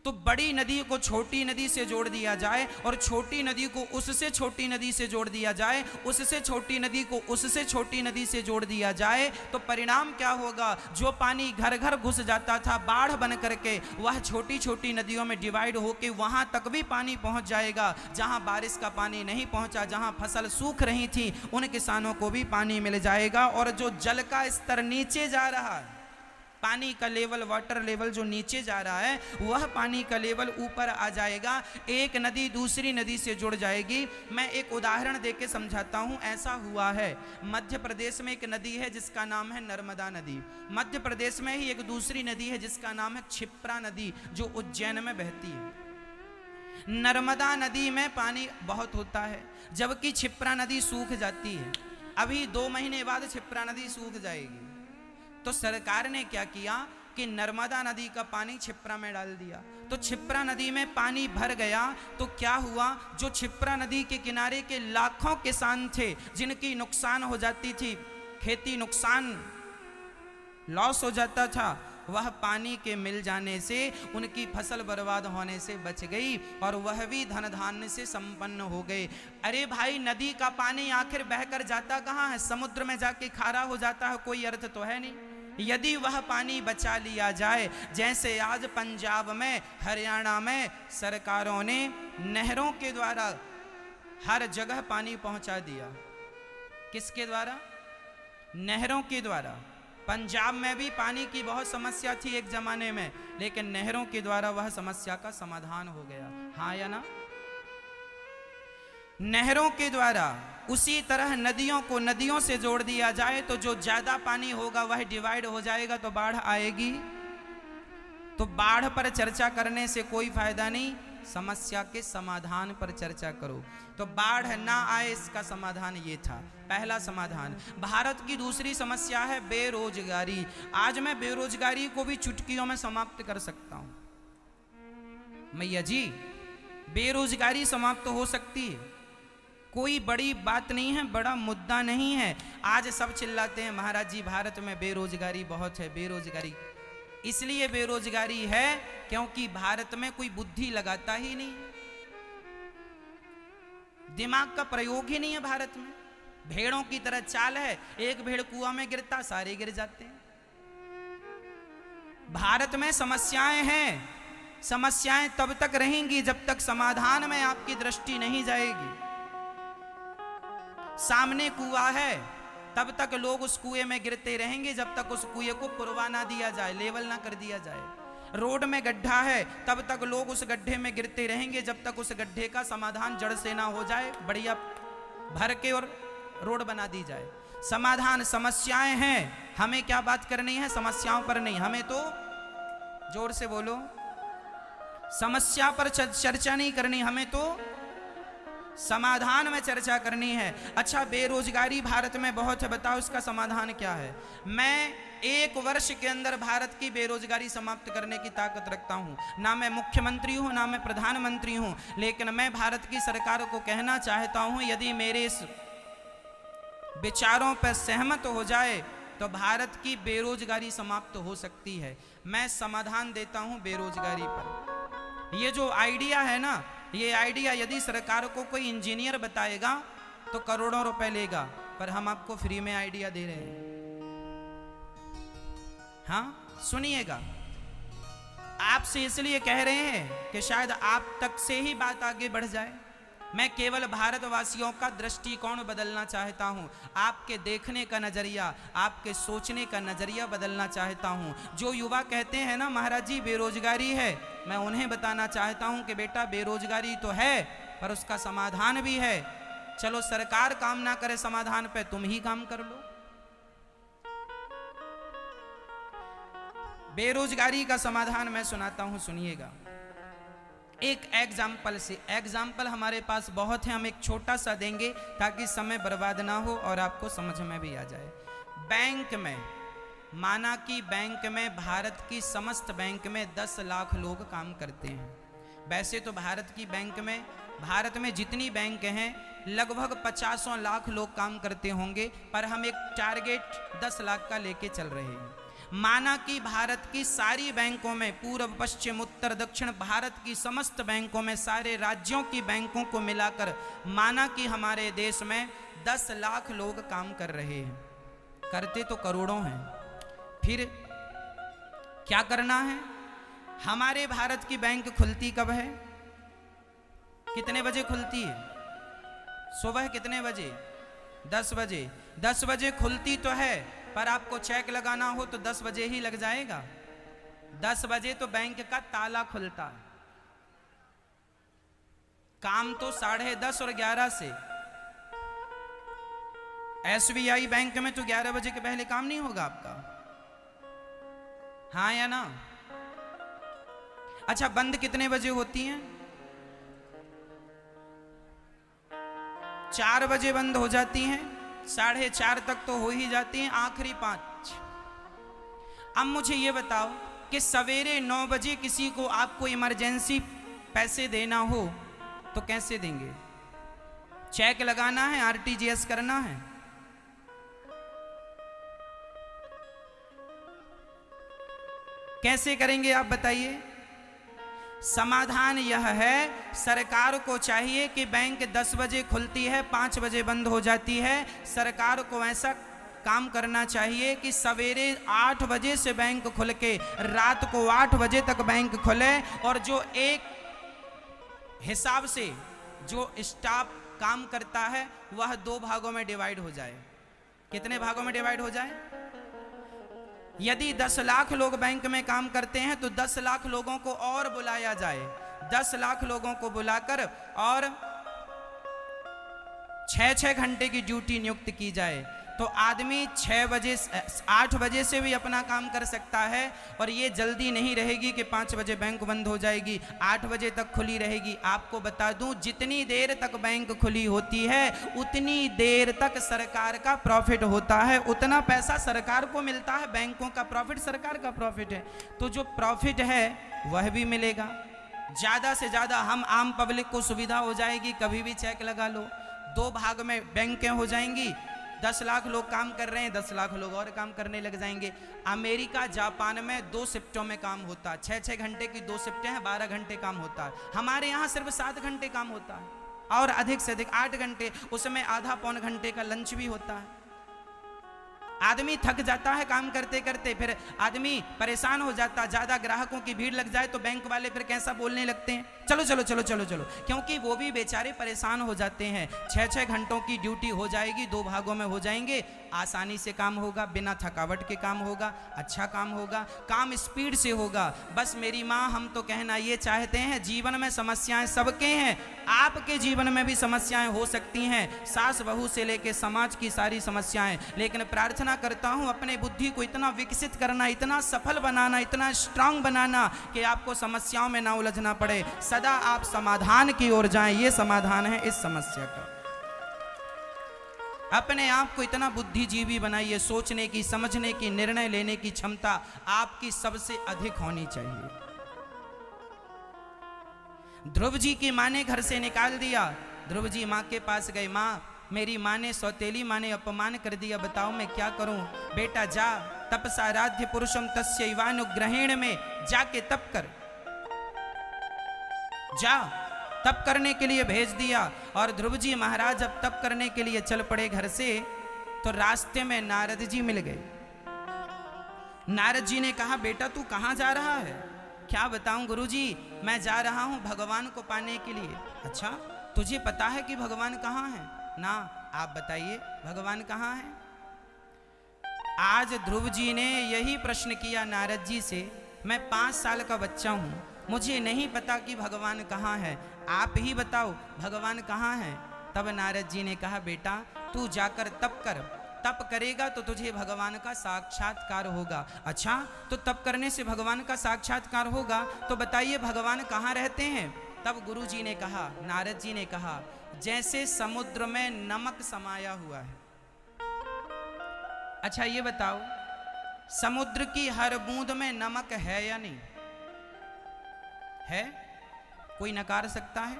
तो बड़ी नदी को छोटी नदी से जोड़ दिया जाए और छोटी नदी को उससे छोटी नदी से जोड़ दिया जाए, उससे छोटी नदी को उससे छोटी नदी से जोड़ दिया जाए, तो परिणाम क्या होगा? जो पानी घर घर घुस जाता था बाढ़ बन करके, वह छोटी छोटी नदियों में डिवाइड होके वहां तक भी पानी पहुंच जाएगा। जहां बारिश का पानी नहीं पहुंचा, जहां फसल सूख रही थी, उन किसानों को भी पानी मिल जाएगा। और जो जल का स्तर नीचे जा रहा है, पानी का लेवल, वाटर लेवल जो नीचे जा रहा है, वह पानी का लेवल ऊपर आ जाएगा। एक नदी दूसरी नदी से जुड़ जाएगी। मैं एक उदाहरण देके समझाता हूं। ऐसा हुआ है, मध्य प्रदेश में एक नदी है जिसका नाम है नर्मदा नदी। मध्य प्रदेश में ही एक दूसरी नदी है जिसका नाम है क्षिप्रा नदी, जो उज्जैन में बहती है। नर्मदा नदी में पानी बहुत होता है, जबकि क्षिप्रा नदी सूख जाती है। अभी 2 महीने बाद क्षिप्रा नदी सूख जाएगी। तो सरकार ने क्या किया कि नर्मदा नदी का पानी क्षिप्रा में डाल दिया। तो क्षिप्रा नदी में पानी भर गया तो क्या हुआ? जो क्षिप्रा नदी के किनारे के लाखों किसान थे जिनकी नुकसान हो जाती थी, खेती नुकसान, लॉस हो जाता था, वह पानी के मिल जाने से उनकी फसल बर्बाद होने से बच गई और वह भी धन धान्य से संपन्न हो गए। अरे भाई, नदी का पानी आखिर बहकर जाता कहाँ है? समुद्र में जाके खारा हो जाता है, कोई अर्थ तो है नहीं। यदि वह पानी बचा लिया जाए, जैसे आज पंजाब में, हरियाणा में सरकारों ने नहरों के द्वारा हर जगह पानी पहुंचा दिया। किसके द्वारा? नहरों के द्वारा। पंजाब में भी पानी की बहुत समस्या थी एक जमाने में, लेकिन नहरों के द्वारा वह समस्या का समाधान हो गया। हाँ या ना? नहरों के द्वारा। उसी तरह नदियों को नदियों से जोड़ दिया जाए तो जो ज्यादा पानी होगा वह डिवाइड हो जाएगा, तो बाढ़ आएगी। तो बाढ़ पर चर्चा करने से कोई फायदा नहीं, समस्या के समाधान पर चर्चा करो। तो बाढ़ ना आए, इसका समाधान ये था, पहला समाधान। भारत की दूसरी समस्या है बेरोजगारी। आज मैं बेरोजगारी को भी चुटकियों में समाप्त कर सकता हूं। मैया जी, बेरोजगारी समाप्त हो सकती है, कोई बड़ी बात नहीं है, बड़ा मुद्दा नहीं है। आज सब चिल्लाते हैं महाराज जी भारत में बेरोजगारी बहुत है। बेरोजगारी इसलिए बेरोजगारी है क्योंकि भारत में कोई बुद्धि लगाता ही नहीं, दिमाग का प्रयोग ही नहीं है भारत में। भेड़ों की तरह चाल है, एक भेड़ कुआं में गिरता सारे गिर जाते हैं। भारत में समस्याएं हैं, समस्याएं तब तक रहेंगी जब तक समाधान में आपकी दृष्टि नहीं जाएगी। सामने कुआं है, तब तक लोग उस कुएं में गिरते रहेंगे जब तक उस कुएं को पुरवा ना दिया जाए, लेवल ना कर दिया जाए। रोड में गड्ढा है, तब तक लोग उस गड्ढे में गिरते रहेंगे जब तक उस गड्ढे का समाधान जड़ से ना हो जाए, बढ़िया भर के और रोड बना दी जाए। समाधान, समस्याएं हैं, हमें क्या बात करनी है? समस्याओं पर नहीं, हमें तो जोर से बोलो, समस्या पर चर्चा नहीं करनी, हमें तो समाधान में चर्चा करनी है। अच्छा, बेरोजगारी भारत में बहुत है, बताओ इसका समाधान क्या है? मैं 1 वर्ष के अंदर भारत की बेरोजगारी समाप्त करने की ताकत रखता हूं। ना मैं मुख्यमंत्री हूं, ना मैं प्रधानमंत्री हूं, लेकिन मैं भारत की सरकार को कहना चाहता हूं, यदि मेरे इस विचारों पर सहमत हो जाए तो भारत की बेरोजगारी समाप्त हो सकती है। मैं समाधान देता हूं बेरोजगारी पर। ये जो आइडिया है ना, ये आइडिया यदि सरकार को कोई इंजीनियर बताएगा तो करोड़ों रुपए लेगा, पर हम आपको फ्री में आइडिया दे रहे हैं। हाँ, सुनिएगा, आपसे इसलिए कह रहे हैं कि शायद आप तक से ही बात आगे बढ़ जाए। मैं केवल भारतवासियों का दृष्टिकोण बदलना चाहता हूं, आपके देखने का नजरिया, आपके सोचने का नजरिया बदलना चाहता हूं। जो युवा कहते हैं ना महाराज जी बेरोजगारी है, मैं उन्हें बताना चाहता हूं कि बेटा बेरोजगारी तो है पर उसका समाधान भी है। चलो सरकार काम ना करे समाधान पे, तुम ही काम कर लो। बेरोजगारी का समाधान मैं सुनाता हूं, सुनिएगा एक एग्जाम्पल से। एग्जाम्पल हमारे पास बहुत है, हम एक छोटा सा देंगे ताकि समय बर्बाद ना हो और आपको समझ में भी आ जाए। बैंक में, माना कि बैंक में, भारत की समस्त बैंक में 10 लाख लोग काम करते हैं। वैसे तो भारत में जितनी बैंक हैं लगभग 50 लाख लोग काम करते होंगे, पर हम एक टारगेट 10 लाख का लेके चल रहे हैं। माना कि भारत की सारी बैंकों में, पूर्व पश्चिम उत्तर दक्षिण भारत की समस्त बैंकों में, सारे राज्यों की बैंकों को मिलाकर माना कि हमारे देश में 10 लाख लोग काम कर रहे हैं। करते तो करोड़ों हैं। फिर क्या करना है? हमारे भारत की बैंक खुलती कब है? कितने बजे खुलती है? सुबह कितने बजे? 10 बजे। 10 बजे खुलती तो है, पर आपको चेक लगाना हो तो 10 बजे ही लग जाएगा। 10 बजे तो बैंक का ताला खुलता है। काम तो 10:30 और 11 से। SBI बैंक में तो 11 बजे के पहले काम नहीं होगा आपका, हाँ या ना? अच्छा, बंद कितने बजे होती हैं? 4 बजे बंद हो जाती हैं, 4:30 तक तो हो ही जाती हैं, आखिरी 5। अब मुझे ये बताओ कि सवेरे 9 बजे किसी को आपको इमरजेंसी पैसे देना हो तो कैसे देंगे? चेक लगाना है, RTGS करना है? कैसे करेंगे आप बताइए? समाधान यह है, सरकार को चाहिए कि बैंक 10 बजे खुलती है, 5 बजे बंद हो जाती है। सरकार को ऐसा काम करना चाहिए कि सवेरे 8 बजे से बैंक खुल के रात को 8 बजे तक बैंक खुले, और जो एक हिसाब से जो स्टाफ काम करता है वह 2 भागों में डिवाइड हो जाए। कितने भागों में डिवाइड हो जाए? यदि 10 लाख लोग बैंक में काम करते हैं तो 10 लाख लोगों को और बुलाया जाए। 10 लाख लोगों को बुलाकर और 6-6 घंटे की ड्यूटी नियुक्त की जाए, तो आदमी 8 बजे से भी अपना काम कर सकता है। और ये जल्दी नहीं रहेगी कि 5 बजे बैंक बंद हो जाएगी, 8 बजे तक खुली रहेगी। आपको बता दूं, जितनी देर तक बैंक खुली होती है उतनी देर तक सरकार का प्रॉफिट होता है, उतना पैसा सरकार को मिलता है। बैंकों का प्रॉफिट सरकार का प्रॉफिट है, तो जो प्रॉफिट है वह भी मिलेगा। ज़्यादा से ज़्यादा हम आम पब्लिक को सुविधा हो जाएगी, कभी भी चेक लगा लो। 2 भाग में बैंकें हो जाएंगी, 10 लाख लोग काम कर रहे हैं, 10 लाख लोग और काम करने लग जाएंगे। अमेरिका जापान में 2 शिफ्टों में काम होता है, 6-6 घंटे की 2 शिफ्टें हैं, 12 घंटे काम होता है। हमारे यहाँ सिर्फ 7 घंटे काम होता है, और अधिक से अधिक 8 घंटे, उसमें आधा पौन घंटे का लंच भी होता है। आदमी थक जाता है काम करते करते, फिर आदमी परेशान हो जाता है। ज़्यादा ग्राहकों की भीड़ लग जाए तो बैंक वाले फिर कैसा बोलने लगते हैं, चलो चलो चलो चलो चलो, क्योंकि वो भी बेचारे परेशान हो जाते हैं। 6-6 घंटों की ड्यूटी हो जाएगी, 2 भागों में हो जाएंगे, आसानी से काम होगा, बिना थकावट के काम होगा, अच्छा काम होगा, काम स्पीड से होगा। बस मेरी माँ, हम तो कहना ये चाहते हैं, जीवन में समस्याएं सबके हैं, आपके जीवन में भी समस्याएं हो सकती हैं, सास बहू से लेके समाज की सारी समस्याएं। लेकिन प्रार्थना करता हूं अपने बुद्धि को इतना विकसित करना, इतना सफल बनाना, इतना स्ट्रांग बनाना कि आपको समस्याओं में ना उलझना पड़े, सदा आप समाधान की ओर जाएं। ये समाधान है इस समस्या का। अपने आप को इतना बुद्धिजीवी बनाइए, सोचने की, समझने की, निर्णय लेने की क्षमता आपकी सबसे अधिक होनी चाहिए। ध्रुव जी की माँ ने घर से निकाल दिया। ध्रुव जी माँ के पास गए, माँ मेरी माँ ने, सौतेली माँ ने अपमान कर दिया, बताओ मैं क्या करूं? बेटा जा, तपसाराध्य पुरुषम तस्यैवानुग्रहेण में जाके तप कर, जा। तप करने के लिए भेज दिया। और ध्रुव जी महाराज जब तप करने के लिए चल पड़े घर से, तो रास्ते में नारद जी मिल गए। नारद जी ने कहा, बेटा तू कहाँ जा रहा है? क्या बताऊं गुरुजी, मैं जा रहा हूं भगवान को पाने के लिए। अच्छा, तुझे पता है कि भगवान कहाँ है? ना, आप बताइए भगवान कहाँ है? आज ध्रुव जी ने यही प्रश्न किया नारद जी से, मैं 5 साल का बच्चा हूं, मुझे नहीं पता कि भगवान कहाँ है, आप ही बताओ भगवान कहाँ है? तब नारद जी ने कहा, बेटा तू जाकर तप कर, तप करेगा तो तुझे भगवान का साक्षात्कार होगा। अच्छा, तो तप करने से भगवान का साक्षात्कार होगा, तो बताइए भगवान कहाँ रहते हैं? तब गुरु जी ने कहा, नारद जी ने कहा, जैसे समुद्र में नमक समाया हुआ है। अच्छा ये बताओ, समुद्र की हर बूंद में नमक है या नहीं है? कोई नकार सकता है?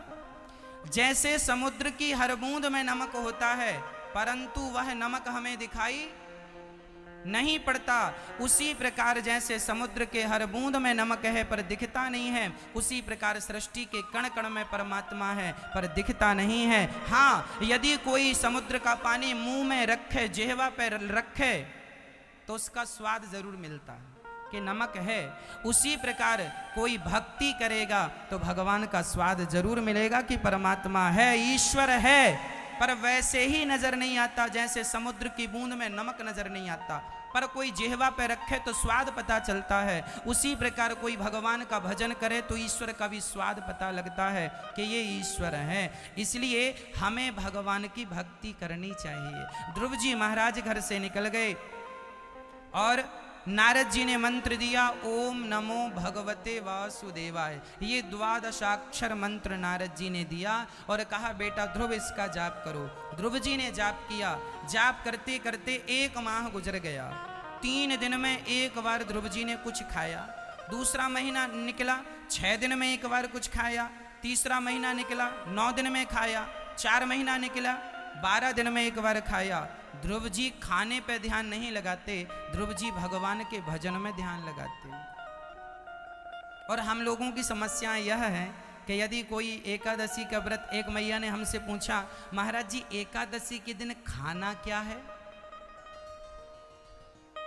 जैसे समुद्र की हर बूंद में नमक होता है, परंतु वह नमक हमें दिखाई नहीं पड़ता, उसी प्रकार जैसे समुद्र के हर बूंद में नमक है पर दिखता नहीं है, उसी प्रकार सृष्टि के कण कण में परमात्मा है पर दिखता नहीं है। हाँ, यदि कोई समुद्र का पानी मुंह में रखे, जिह्वा पर रखे, तो उसका स्वाद जरूर मिलता है कि नमक है। उसी प्रकार कोई भक्ति करेगा तो भगवान का स्वाद जरूर मिलेगा कि परमात्मा है, ईश्वर है, पर वैसे ही नजर नहीं आता जैसे समुद्र की बूंद में नमक नजर नहीं आता, पर कोई जिह्वा पे रखे तो स्वाद पता चलता है। उसी प्रकार कोई भगवान का भजन करे तो ईश्वर का भी स्वाद पता लगता है कि ये ईश्वर है। इसलिए हमें भगवान की भक्ति करनी चाहिए। ध्रुव जी महाराज घर से निकल गए और नारद जी ने मंत्र दिया, ओम नमो भगवते वासुदेवाय। ये 12 मंत्र नारद जी ने दिया और कहा, बेटा ध्रुव इसका जाप करो। ध्रुव जी ने जाप किया। जाप करते करते 1 माह गुजर गया। 3 दिन में 1 बार ध्रुव जी ने कुछ खाया। दूसरा महीना निकला, 6 दिन में 1 बार कुछ खाया। तीसरा महीना निकला, 9 दिन में खाया। 4 महीना निकला, 12 दिन में 1 बार खाया। ध्रुव जी खाने पे ध्यान नहीं लगाते, ध्रुव जी भगवान के भजन में ध्यान लगाते। और हम लोगों की समस्या यह है कि यदि कोई एकादशी का व्रत, एक मैया ने हमसे पूछा, महाराज जी एकादशी के दिन खाना क्या है?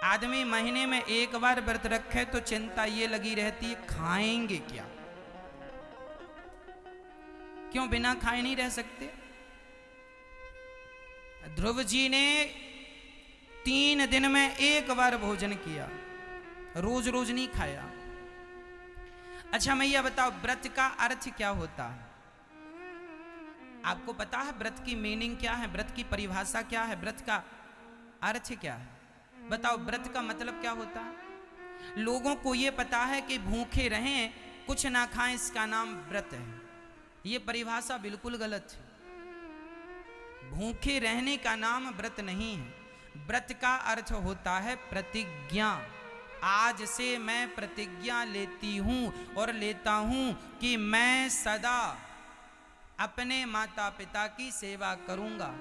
आदमी महीने में एक बार व्रत रखे तो चिंता ये लगी रहती है खाएंगे क्या, क्यों बिना खाए नहीं रह सकते? ध्रुव जी ने 3 दिन में एक बार भोजन किया, रोज रोज नहीं खाया। अच्छा मैया बताओ व्रत का अर्थ क्या होता है? आपको पता है व्रत की मीनिंग क्या है, व्रत की परिभाषा क्या है, व्रत का अर्थ क्या है? बताओ व्रत का मतलब क्या होता है? लोगों को यह पता है कि भूखे रहें, कुछ ना खाएं, इसका नाम व्रत है। यह परिभाषा बिल्कुल गलत है। भूखे रहने का नाम व्रत नहीं है। व्रत का अर्थ होता है प्रतिज्ञा। आज से मैं प्रतिज्ञा लेती हूं और लेता हूं कि मैं सदा अपने माता पिता की सेवा करूंगा।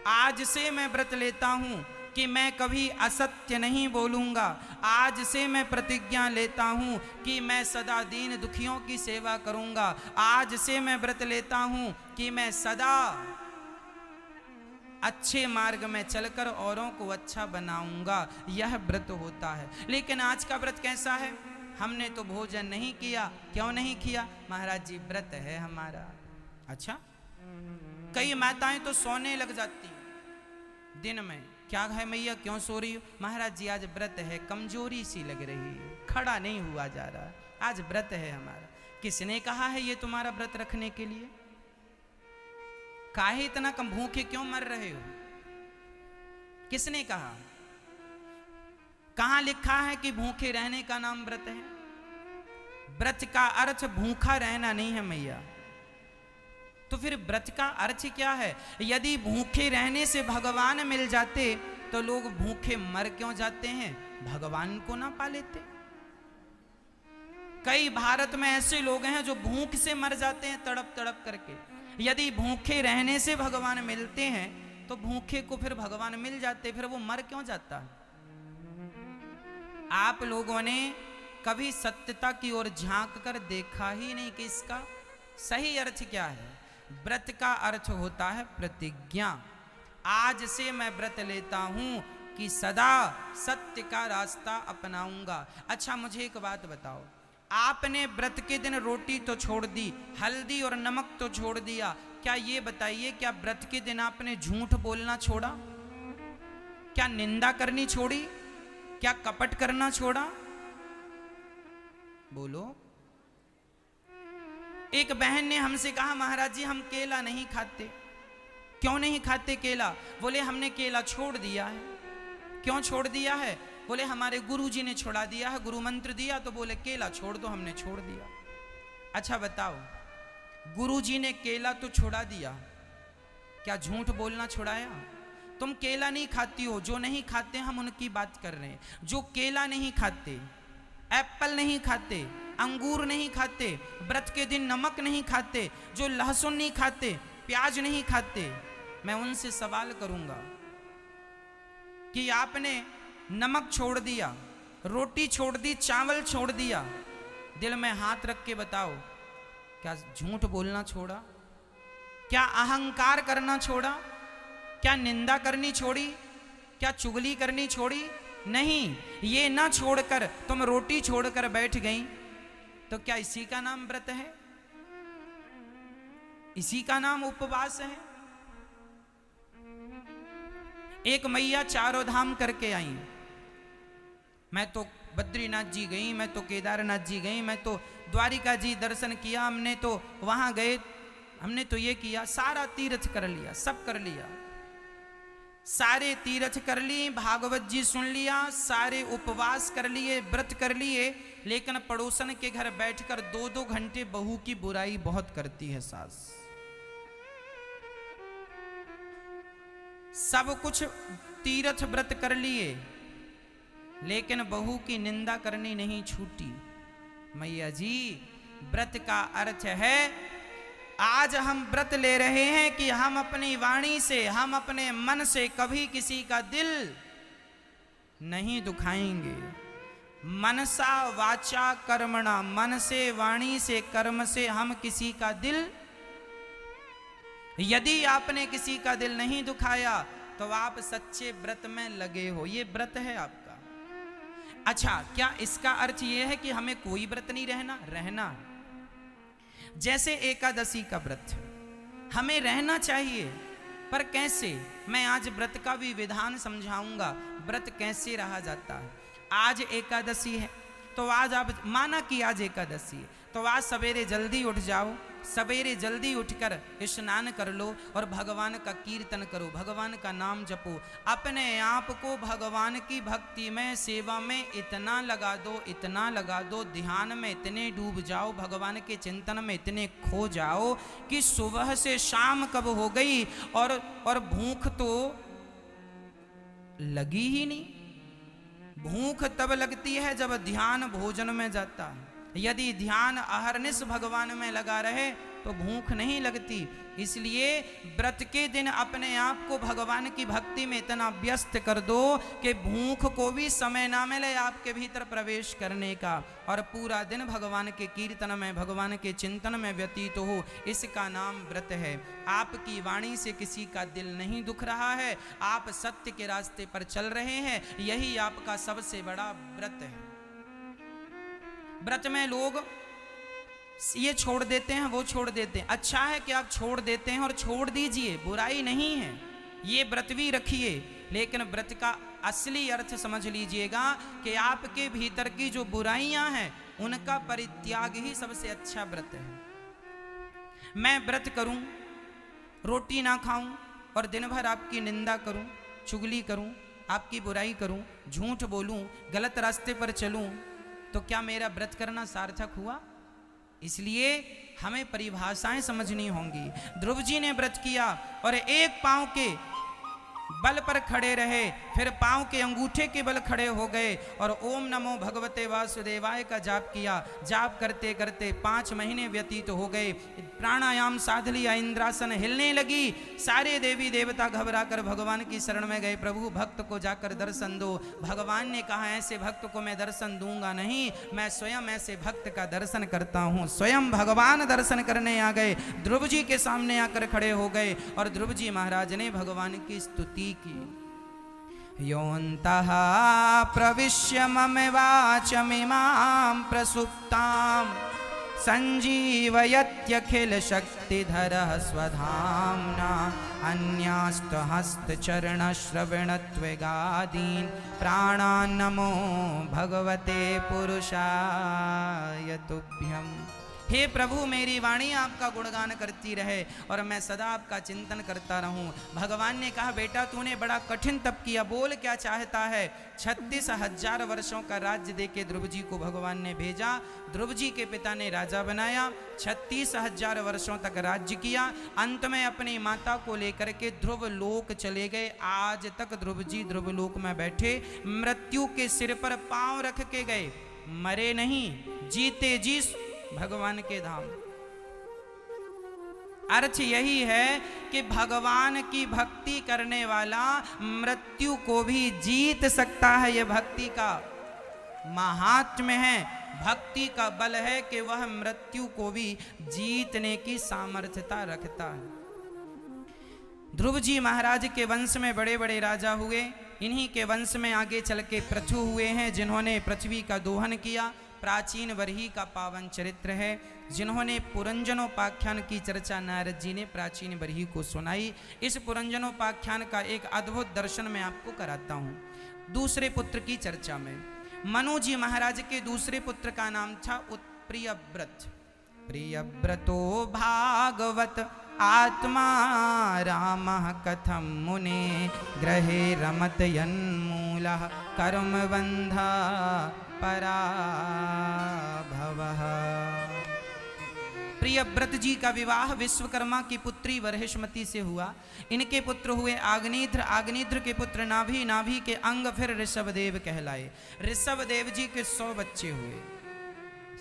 आज से मैं व्रत लेता हूं कि मैं कभी असत्य नहीं बोलूंगा। आज से मैं प्रतिज्ञा लेता हूं कि मैं सदा दीन दुखियों की सेवा करूंगा। आज से मैं व्रत लेता हूं कि मैं सदा अच्छे मार्ग में चलकर औरों को अच्छा बनाऊंगा। यह व्रत होता है। लेकिन आज का व्रत कैसा है? हमने तो भोजन नहीं किया। क्यों नहीं किया? महाराज जी व्रत है हमारा। अच्छा, कई माताएं तो सोने लग जाती दिन में। क्या है मैया क्यों सो रही हो? महाराज जी आज व्रत है, कमजोरी सी लग रही है, खड़ा नहीं हुआ जा रहा, आज व्रत है हमारा। किसने कहा है ये तुम्हारा व्रत रखने के लिए? काहे इतना कम भूखे क्यों मर रहे हो? किसने कहा? कहां लिखा है कि भूखे रहने का नाम व्रत है? व्रत का अर्थ भूखा रहना नहीं है मैया। तो फिर व्रत का अर्थ क्या है? यदि भूखे रहने से भगवान मिल जाते तो लोग भूखे मर क्यों जाते हैं? भगवान को ना पा लेते। कई भारत में ऐसे लोग हैं जो भूख से मर जाते हैं तड़प तड़प करके। यदि भूखे रहने से भगवान मिलते हैं तो भूखे को फिर भगवान मिल जाते, फिर वो मर क्यों जाता है? आप लोगों ने कभी सत्यता की ओर झांक कर देखा ही नहीं कि इसका सही अर्थ क्या है। व्रत का अर्थ होता है प्रतिज्ञा। आज से मैं व्रत लेता हूं कि सदा सत्य का रास्ता अपनाऊंगा। अच्छा मुझे एक बात बताओ, आपने व्रत के दिन रोटी तो छोड़ दी, हल्दी और नमक तो छोड़ दिया, क्या ये बताइए क्या व्रत के दिन आपने झूठ बोलना छोड़ा? क्या निंदा करनी छोड़ी? क्या कपट करना छोड़ा? बोलो। एक बहन ने हमसे कहा महाराज जी हम केला नहीं खाते। क्यों नहीं खाते केला? बोले हमने केला छोड़ दिया है। क्यों छोड़ दिया है? बोले हमारे गुरुजी ने छोड़ा दिया है, गुरु मंत्र दिया तो बोले केला छोड़ दो, हमने छोड़ दिया। अच्छा बताओ, गुरुजी ने केला तो छोड़ा दिया, क्या झूठ बोलना छुड़ाया? तुम केला नहीं खाती हो, जो नहीं खाते हम उनकी बात कर रहे हैं। जो केला नहीं खाते, एप्पल नहीं खाते, अंगूर नहीं खाते, व्रत के दिन नमक नहीं खाते, जो लहसुन नहीं खाते, प्याज नहीं खाते, मैं उनसे सवाल करूंगा कि आपने नमक छोड़ दिया, रोटी छोड़ दी, चावल छोड़ दिया, दिल में हाथ रख के बताओ क्या झूठ बोलना छोड़ा? क्या अहंकार करना छोड़ा? क्या निंदा करनी छोड़ी? क्या चुगली करनी छोड़ी? नहीं। ये ना छोड़कर तुम रोटी छोड़कर बैठ गई तो क्या इसी का नाम व्रत है? इसी का नाम उपवास है? एक मैया चारों धाम करके आई। मैं तो बद्रीनाथ जी गई, मैं तो केदारनाथ जी गई, मैं तो द्वारिका जी दर्शन किया, हमने तो वहां गए, हमने तो ये किया, सारा तीर्थ कर लिया, सब कर लिया, सारे तीर्थ कर लिए, भागवत जी सुन लिया, सारे उपवास कर लिए, व्रत कर लिए, लेकिन पड़ोसन के घर बैठकर 2-2 घंटे बहू की बुराई बहुत करती है सास। सब कुछ तीर्थ व्रत कर लिए लेकिन बहू की निंदा करनी नहीं छूटी। मैया जी व्रत का अर्थ है आज हम व्रत ले रहे हैं कि हम अपनी वाणी से, हम अपने मन से कभी किसी का दिल नहीं दुखाएंगे। मनसा वाचा कर्मणा, मन से, वाणी से, कर्म से हम किसी का दिल, यदि आपने किसी का दिल नहीं दुखाया तो आप सच्चे व्रत में लगे हो। ये व्रत है आपका। अच्छा, क्या इसका अर्थ ये है कि हमें कोई व्रत नहीं रहना? जैसे एकादशी का व्रत हमें रहना चाहिए, पर कैसे? मैं आज व्रत का भी विधान समझाऊंगा, व्रत कैसे रहा जाता है। आज एकादशी है तो आज आप माना कि आज एकादशी है तो आज सवेरे जल्दी उठ जाओ, सवेरे जल्दी उठकर स्नान कर लो और भगवान का कीर्तन करो, भगवान का नाम जपो। अपने आप को भगवान की भक्ति में, सेवा में इतना लगा दो, ध्यान में इतने डूब जाओ, भगवान के चिंतन में इतने खो जाओ कि सुबह से शाम कब हो गई और भूख तो लगी ही नहीं। भूख तब लगती है जब ध्यान भोजन में जाता है। यदि ध्यान अहरनिश भगवान में लगा रहे तो भूख नहीं लगती। इसलिए व्रत के दिन अपने आप को भगवान की भक्ति में इतना व्यस्त कर दो कि भूख को भी समय ना मिले आपके भीतर प्रवेश करने का, और पूरा दिन भगवान के कीर्तन में, भगवान के चिंतन में व्यतीत हो। इसका नाम व्रत है। आपकी वाणी से किसी का दिल नहीं दुख रहा है, आप सत्य के रास्ते पर चल रहे हैं, यही आपका सबसे बड़ा व्रत है। व्रत में लोग ये छोड़ देते हैं, वो छोड़ देते हैं। अच्छा है कि आप छोड़ देते हैं और छोड़ दीजिए, बुराई नहीं है। ये व्रत भी रखिए, लेकिन व्रत का असली अर्थ समझ लीजिएगा कि आपके भीतर की जो बुराइयां हैं उनका परित्याग ही सबसे अच्छा व्रत है। मैं व्रत करूं, रोटी ना खाऊं और दिन भर आपकी निंदा करूं, चुगली करूं, आपकी बुराई करूं, झूठ बोलूं, गलत रास्ते पर चलूं, तो क्या मेरा व्रत करना सार्थक हुआ? इसलिए हमें परिभाषाएं समझनी होंगी। ध्रुव जी ने व्रत किया और एक पांव के बल पर खड़े रहे, फिर पांव के अंगूठे के बल खड़े हो गए और ओम नमो भगवते वासुदेवाय का जाप किया। जाप करते करते 5 महीने व्यतीत हो गए। प्राणायाम साध लिया, इंद्रासन हिलने लगी। सारे देवी देवता घबरा कर भगवान की शरण में गए, प्रभु भक्त को जाकर दर्शन दो। भगवान ने कहा, ऐसे भक्त को मैं दर्शन दूंगा नहीं, मैं स्वयं ऐसे भक्त का दर्शन करता हूँ। स्वयं भगवान दर्शन करने आ गए, ध्रुव जी के सामने आकर खड़े हो गए और ध्रुव जी महाराज ने भगवान की स्तुति की। योऽन्तः प्रविश्य मम वाचमिमां प्रसुप्तां संजीवयत्यखिल शक्तिधरः स्वधाम्ना अन्यास्त हस्तचरण श्रवणत्वगादीन् प्राणान् नमो भगवते पुरुषाय तुभ्यम्। हे प्रभु, मेरी वाणी आपका गुणगान करती रहे और मैं सदा आपका चिंतन करता रहूं। भगवान ने कहा, बेटा तूने बड़ा कठिन तप किया, बोल क्या चाहता है? 36,000 वर्षों का राज्य देके ध्रुव जी को भगवान ने भेजा। ध्रुव जी के पिता ने राजा बनाया, 36,000 वर्षों तक राज्य किया। अंत में अपनी माता को लेकर के ध्रुव लोक चले गए। आज तक ध्रुव जी ध्रुव लोक में बैठे, मृत्यु के सिर पर पांव रख के गए, मरे नहीं, जीते जी भगवान के धाम। अर्थ यही है कि भगवान की भक्ति करने वाला मृत्यु को भी जीत सकता है। यह भक्ति का महात्म्य है, भक्ति का बल है कि वह मृत्यु को भी जीतने की सामर्थ्यता रखता है। ध्रुव जी महाराज के वंश में बड़े बड़े राजा हुए। इन्हीं के वंश में आगे चल के पृथु हुए हैं, जिन्होंने पृथ्वी का दोहन किया। प्राचीन वरही का पावन चरित्र है। जिन्होंने पुरंजनोपाख्यान की चर्चा नारद जी ने प्राचीन वरही को सुनाई। इस पुरंजनोपाख्यान का एक अद्भुत दर्शन मैं आपको कराता हूँ। दूसरे पुत्र की चर्चा में मनु जी महाराज के दूसरे पुत्र का नाम था प्रियव्रत। प्रियव्रतो भागवत आत्मा रामः कथम मुने ग्रहे रमत यन्मूलः कर्मबन्धा पराभवः। प्रियव्रत जी का विवाह विश्वकर्मा की पुत्री वरहिष्मति से हुआ। इनके पुत्र हुए आग्नेत्र, आग्नेत्र के पुत्र नाभि, नाभि के अंग फिर ऋषभदेव कहलाए। ऋषभदेव जी के 100 बच्चे हुए।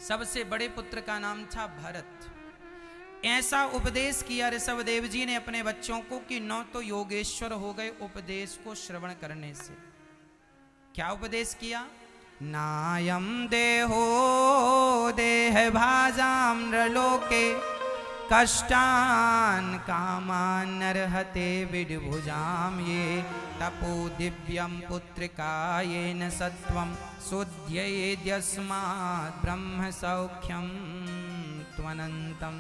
सबसे बड़े पुत्र का नाम था भरत। ऐसा उपदेश किया ऋषभदेव जी ने अपने बच्चों को कि 9 तो योगेश्वर हो गए उपदेश को श्रवण करने से। क्या उपदेश किया? नायं देहो देह भाजां नृलोके कष्टान् कामान्नर्हते विड्भुजां ये तपो दिव्यं पुत्रिकायेन सत्वं शुद्ध्येद्यस्मात् ब्रह्म सौख्यं त्वनन्तम्।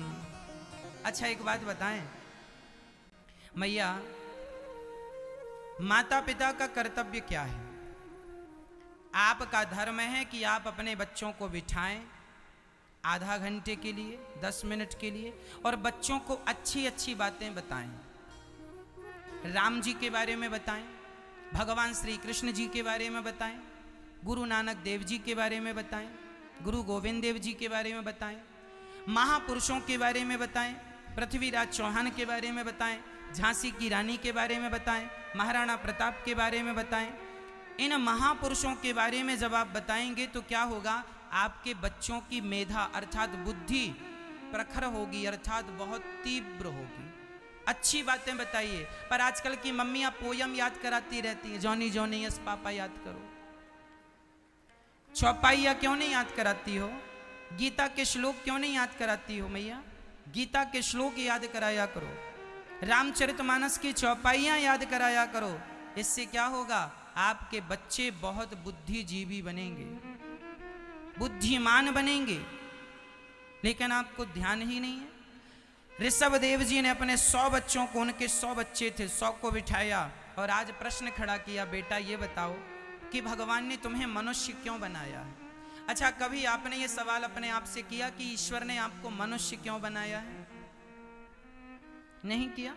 अच्छा एक बात बताएं मैया, माता पिता का कर्तव्य क्या है? आपका धर्म है कि आप अपने बच्चों को बिठाएं आधा घंटे के लिए, 10 मिनट के लिए, और बच्चों को अच्छी अच्छी बातें बताएं। राम जी के बारे में बताएं, भगवान श्री कृष्ण जी के बारे में बताएं, गुरु नानक देव जी के बारे में बताएं, गुरु गोविंद देव जी के बारे में बताएं, महापुरुषों के बारे में बताएं, पृथ्वीराज चौहान के बारे में बताएं, झांसी की रानी के बारे में बताएं, महाराणा प्रताप के बारे में बताएं। इन महापुरुषों के बारे में जब आप बताएंगे तो क्या होगा? आपके बच्चों की मेधा अर्थात बुद्धि प्रखर होगी, अर्थात बहुत तीव्र होगी। अच्छी बातें बताइए। पर आजकल की मम्मियां पोयम याद कराती रहती हैं, जॉनी जॉनी यस पापा याद करो। चौपाइया क्यों नहीं याद कराती हो? गीता के श्लोक क्यों नहीं याद कराती हो मैया? गीता के श्लोक याद कराया करो, रामचरितमानस की चौपाइयां याद कराया करो। इससे क्या होगा? आपके बच्चे बहुत बुद्धिजीवी बनेंगे, बुद्धिमान बनेंगे। लेकिन आपको ध्यान ही नहीं है। ऋषभ देव जी ने अपने 100 बच्चों को, उनके 100 बच्चे थे, 100 को बिठाया और आज प्रश्न खड़ा किया, बेटा ये बताओ कि भगवान ने तुम्हें मनुष्य क्यों बनाया है? अच्छा, कभी आपने ये सवाल अपने आप से किया कि ईश्वर ने आपको मनुष्य क्यों बनाया है? नहीं किया।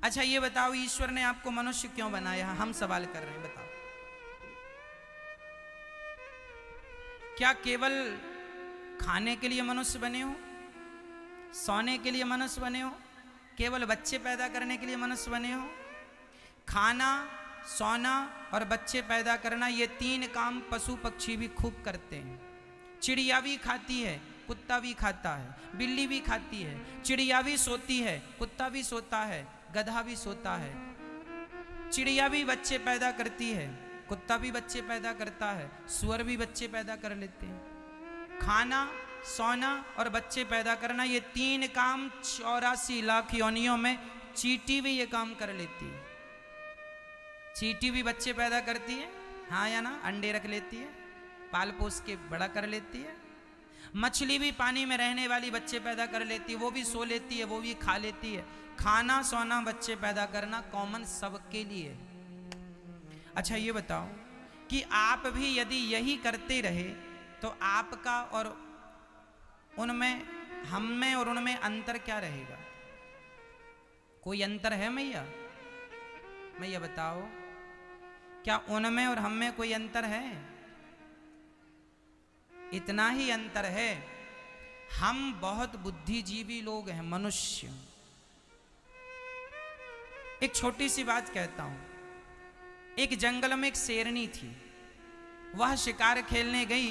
अच्छा ये बताओ, ईश्वर ने आपको मनुष्य क्यों बनाया है? हम सवाल कर रहे हैं, बताओ। क्या केवल खाने के लिए मनुष्य बने हो? सोने के लिए मनुष्य बने हो? केवल बच्चे पैदा करने के लिए मनुष्य बने हो? खाना, सोना और बच्चे पैदा करना, ये 3 काम पशु पक्षी भी खूब करते हैं। चिड़िया भी खाती है, कुत्ता भी खाता है, बिल्ली भी खाती है। चिड़िया भी सोती है, कुत्ता भी सोता है, गधा भी सोता है। चिड़िया भी बच्चे पैदा करती है, कुत्ता भी बच्चे पैदा करता है, सुअर भी बच्चे पैदा कर लेते हैं। खाना, सोना और बच्चे पैदा करना, ये 3 काम 84 लाख योनियों में चींटी भी ये काम कर लेती है। चींटी भी बच्चे पैदा करती है, हाँ या ना? अंडे रख लेती है, पाल पोस के बड़ा कर लेती है। मछली भी पानी में रहने वाली बच्चे पैदा कर लेती है, वो भी सो लेती है, वो भी खा लेती है। खाना, सोना, बच्चे पैदा करना कॉमन सबके लिए। अच्छा ये बताओ कि आप भी यदि यही करते रहे तो आपका और उनमें, हम में और उनमें अंतर क्या रहेगा? कोई अंतर है मैया? मैया बताओ, क्या उनमें और हम में कोई अंतर है? इतना ही अंतर है, हम बहुत बुद्धिजीवी लोग हैं, मनुष्य। एक छोटी सी बात कहता हूं। एक जंगल में एक शेरनी थी, वह शिकार खेलने गई